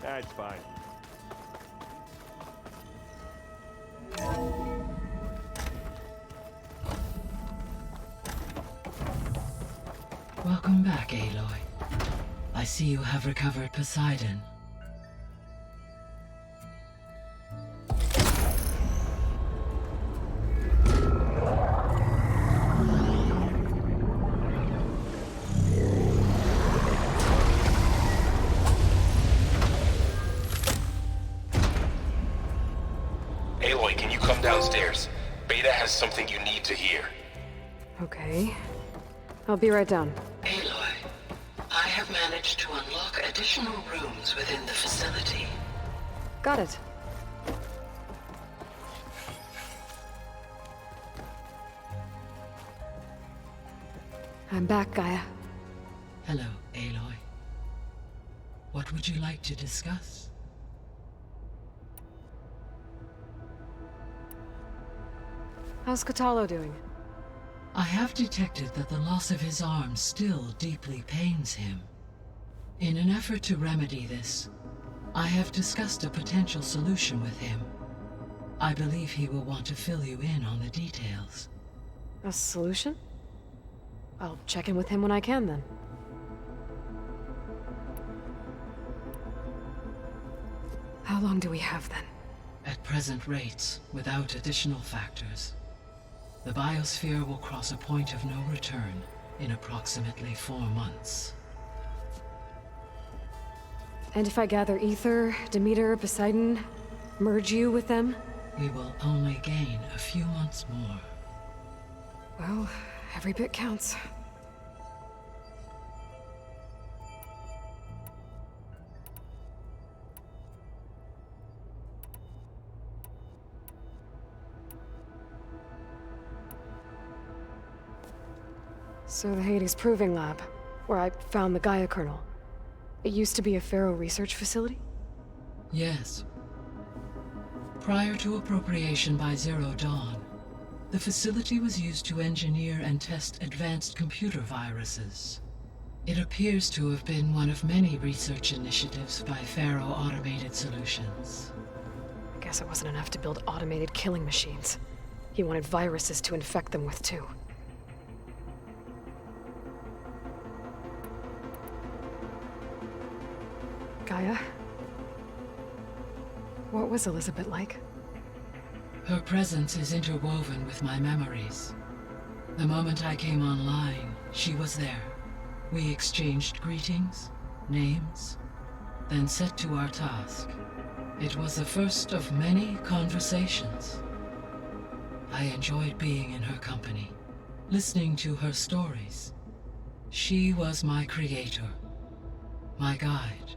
That's fine. Welcome back, Aloy. I see you have recovered Poseidon. Aloy, can you come downstairs? Beta has something you need to hear. Okay. I'll be right down. Aloy, I have managed to unlock additional rooms within the facility. Got it. I'm back, Gaia. Hello, Aloy. What would you like to discuss? How's Kotallo doing? I have detected that the loss of his arm still deeply pains him. In an effort to remedy this, I have discussed a potential solution with him. I believe he will want to fill you in on the details. A solution? I'll check in with him when I can, then. How long do we have, then? At present rates, without additional factors, the biosphere will cross a point of no return in approximately 4 months. And if I gather Ether, Demeter, Poseidon, merge you with them? We will only gain a few months more. Well, every bit counts. So the Hades Proving Lab, where I found the Gaia kernel. It used to be a Pharaoh research facility? Yes. Prior to appropriation by Zero Dawn, the facility was used to engineer and test advanced computer viruses. It appears to have been one of many research initiatives by Pharaoh Automated Solutions. I guess it wasn't enough to build automated killing machines. He wanted viruses to infect them with, too. Gaia? What was Elizabeth like? Her presence is interwoven with my memories. The moment I came online, she was there. We exchanged greetings, names, then set to our task. It was the first of many conversations. I enjoyed being in her company, listening to her stories. She was my creator, my guide.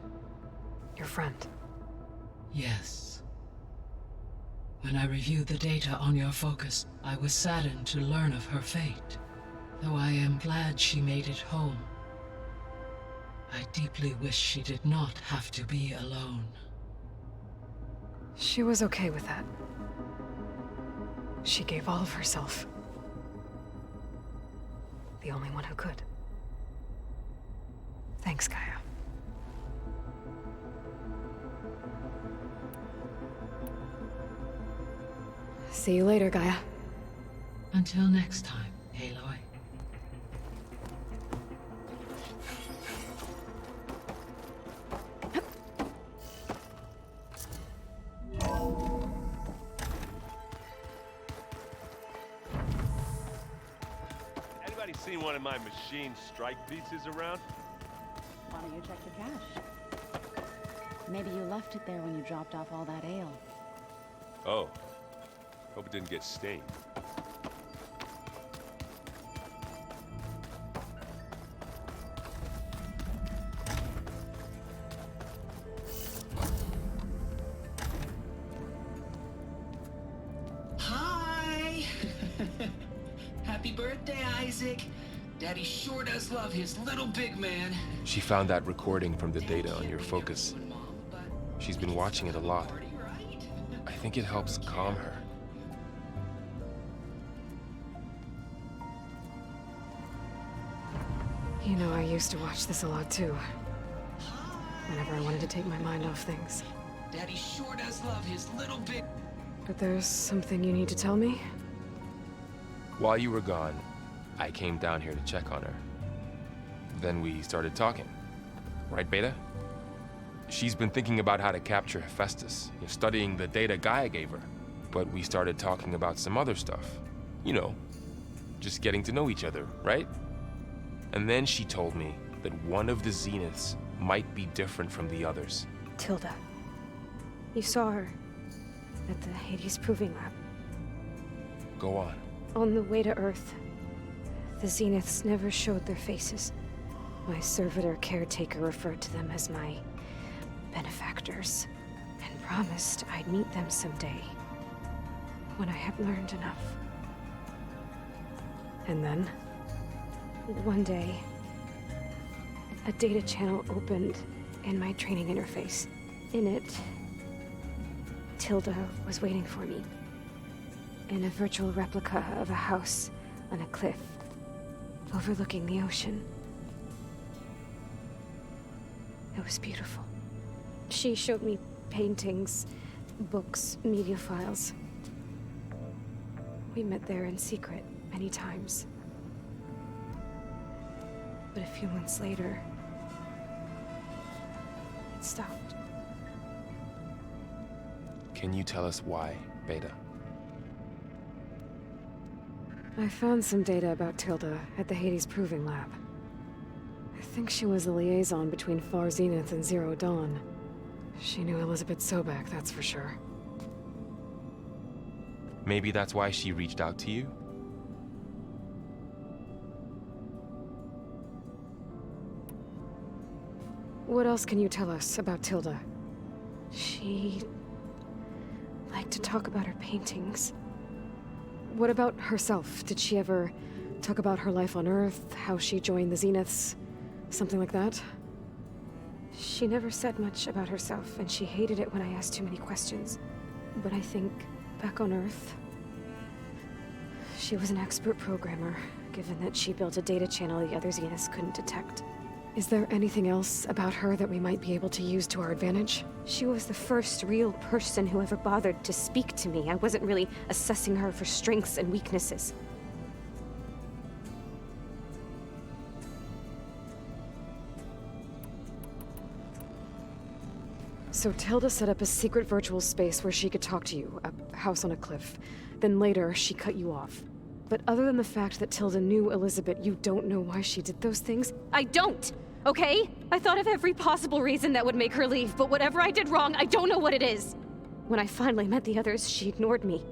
Your friend? Yes. When I reviewed the data on your focus, I was saddened to learn of her fate. Though I am glad she made it home. I deeply wish she did not have to be alone. She was okay with that. She gave all of herself. The only one who could. Thanks, Gaia. See you later, Gaia. Until next time, Aloy. Anybody seen one of my machine strike pieces around? Why don't you check your cache? Maybe you left it there when you dropped off all that ale. Oh. Hope it didn't get stained. Hi! Happy birthday, Isaac. Daddy sure does love his little big man. She found that recording from the data on your focus. She's been watching it a lot. I think it helps calm her. You know, I used to watch this a lot too. Whenever I wanted to take my mind off things. Daddy sure does love his little big... But there's something you need to tell me? While you were gone, I came down here to check on her. Then we started talking. Right, Beta? She's been thinking about how to capture Hephaestus, studying the data Gaia gave her. But we started talking about some other stuff. You know, just getting to know each other, right? And then she told me that one of the Zeniths might be different from the others. Tilda. You saw her at the Hades Proving Lab. Go on. On the way to Earth, the Zeniths never showed their faces. My servitor caretaker referred to them as my benefactors, and promised I'd meet them someday, when I had learned enough. And then, one day, a data channel opened in my training interface. In it, Tilda was waiting for me. In a virtual replica of a house on a cliff, overlooking the ocean. It was beautiful. She showed me paintings, books, media files. We met there in secret many times. But a few months later, it stopped. Can you tell us why, Beta? I found some data about Tilda at the Hades Proving Lab. I think she was the liaison between Far Zenith and Zero Dawn. She knew Elizabeth Sobek, that's for sure. Maybe that's why she reached out to you? What else can you tell us about Tilda? She liked to talk about her paintings. What about herself? Did she ever talk about her life on Earth, how she joined the Zeniths, something like that? She never said much about herself, and she hated it when I asked too many questions. But I think, back on Earth, she was an expert programmer, given that she built a data channel the other Zeniths couldn't detect. Is there anything else about her that we might be able to use to our advantage? She was the first real person who ever bothered to speak to me. I wasn't really assessing her for strengths and weaknesses. So Tilda set up a secret virtual space where she could talk to you, a house on a cliff. Then later, she cut you off. But other than the fact that Tilda knew Elizabeth, you don't know why she did those things? I don't, okay? I thought of every possible reason that would make her leave, but whatever I did wrong, I don't know what it is. When I finally met the others, she ignored me.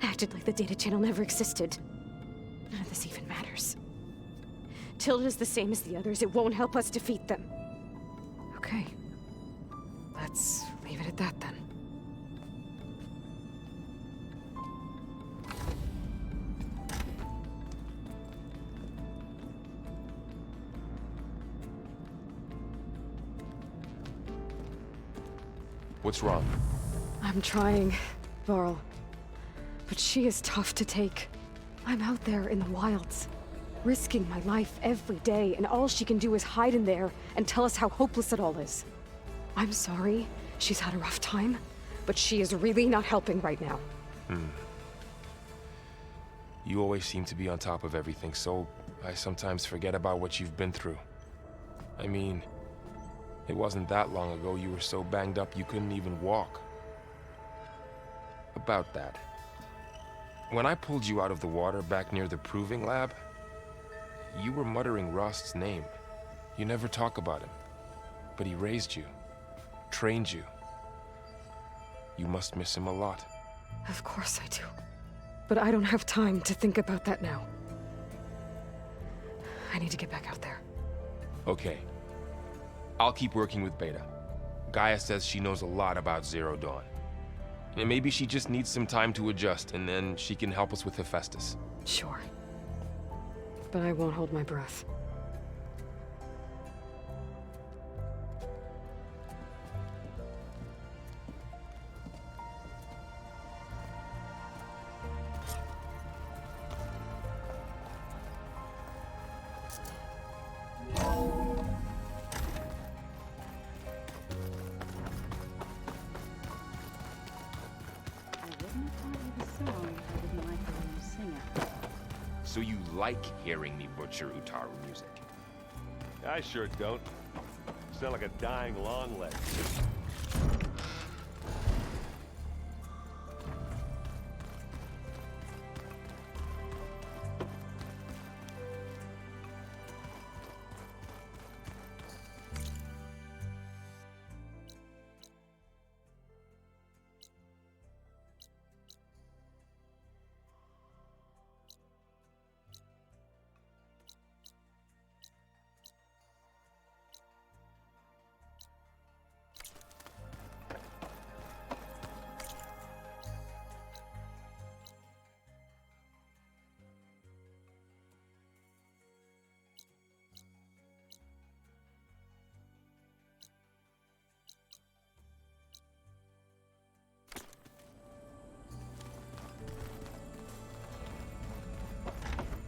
Acted like the data channel never existed. None of this even matters. Tilda's the same as the others. It won't help us defeat them. Okay. Let's leave it at that then. What's wrong? I'm trying, Varl. But she is tough to take. I'm out there in the wilds, risking my life every day, and all she can do is hide in there and tell us how hopeless it all is. I'm sorry, she's had a rough time, but she is really not helping right now. You always seem to be on top of everything, so I sometimes forget about what you've been through. I mean, it wasn't that long ago you were so banged up you couldn't even walk. About that. When I pulled you out of the water back near the Proving Lab, you were muttering Rost's name. You never talk about him. But he raised you, trained you. You must miss him a lot. Of course I do. But I don't have time to think about that now. I need to get back out there. Okay. I'll keep working with Beta. Gaia says she knows a lot about Zero Dawn. And maybe she just needs some time to adjust, and then she can help us with Hephaestus. Sure. But I won't hold my breath. So you like hearing me butcher Utaru music? I sure don't. You sound like a dying long leg.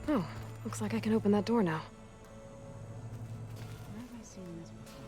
Oh, looks like I can open that door now. Where have I seen this before?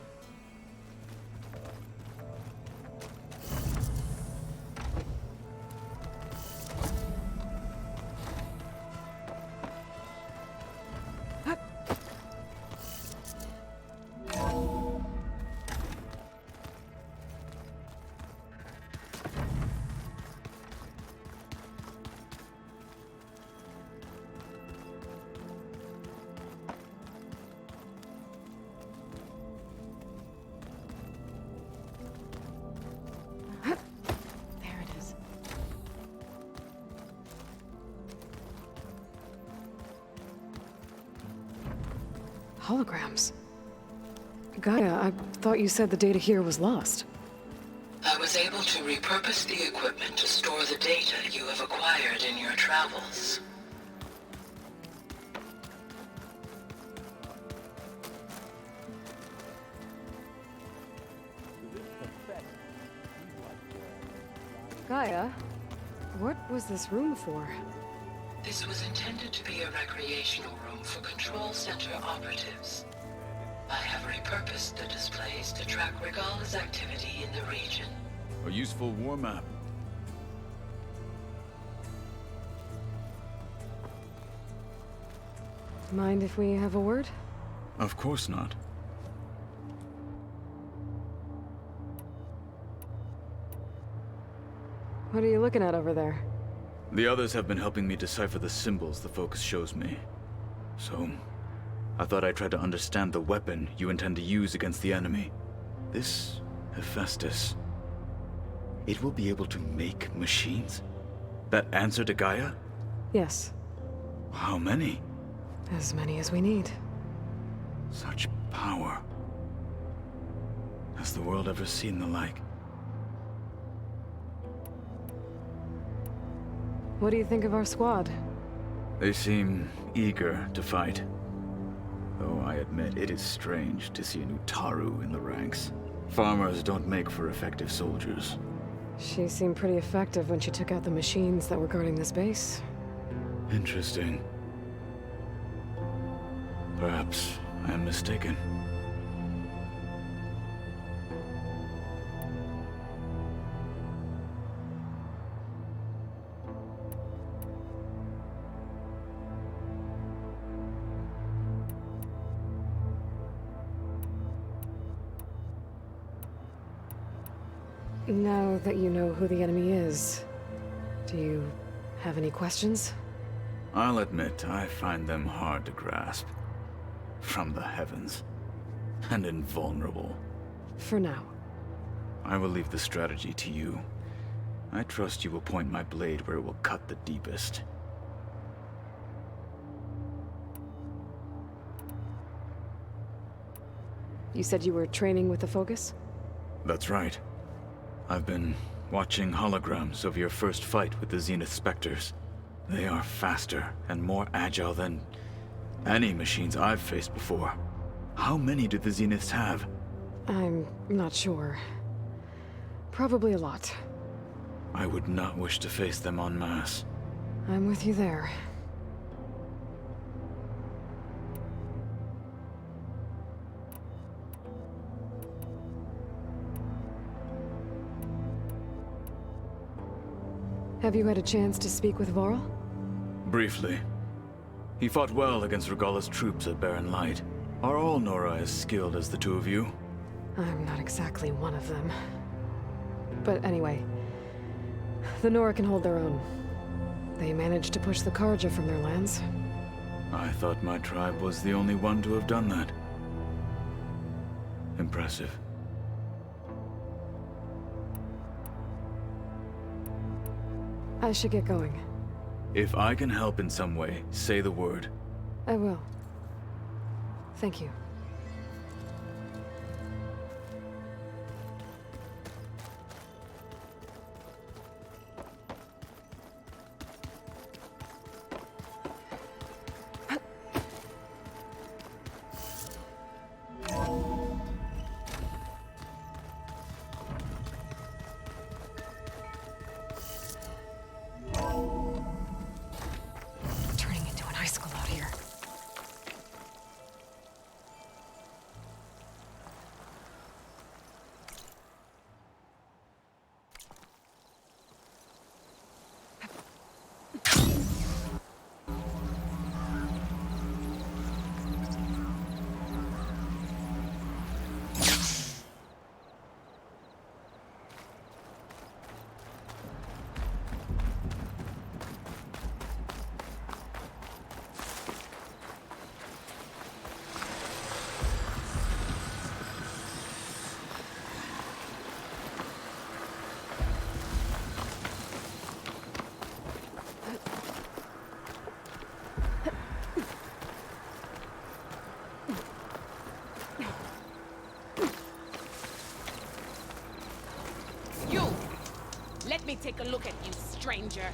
Holograms. Gaia, I thought you said the data here was lost. I was able to repurpose the equipment to store the data you have acquired in your travels. Gaia, what was this room for? This was intended to be a recreational room for Control Center operatives. I have repurposed the displays to track Regala's activity in the region. A useful war map. Mind if we have a word? Of course not. What are you looking at over there? The others have been helping me decipher the symbols the focus shows me. So, I thought I'd try to understand the weapon you intend to use against the enemy. This Hephaestus. It will be able to make machines? That answer to Gaia? Yes. How many? As many as we need. Such power. Has the world ever seen the like? What do you think of our squad? They seem eager to fight. Though I admit it is strange to see a new Taru in the ranks. Farmers don't make for effective soldiers. She seemed pretty effective when she took out the machines that were guarding this base. Interesting. Perhaps I am mistaken. Now that you know who the enemy is, do you have any questions? I'll admit, I find them hard to grasp. From the heavens. And invulnerable. For now. I will leave the strategy to you. I trust you will point my blade where it will cut the deepest. You said you were training with the Focus? That's right. I've been watching holograms of your first fight with the Zenith Spectres. They are faster and more agile than any machines I've faced before. How many do the Zeniths have? I'm not sure. Probably a lot. I would not wish to face them en masse. I'm with you there. Have you had a chance to speak with Varl? Briefly. He fought well against Regala's troops at Barren Light. Are all Nora as skilled as the two of you? I'm not exactly one of them. But anyway, the Nora can hold their own. They managed to push the Karja from their lands. I thought my tribe was the only one to have done that. Impressive. I should get going. If I can help in some way, say the word. I will. Thank you. take a look at you, stranger.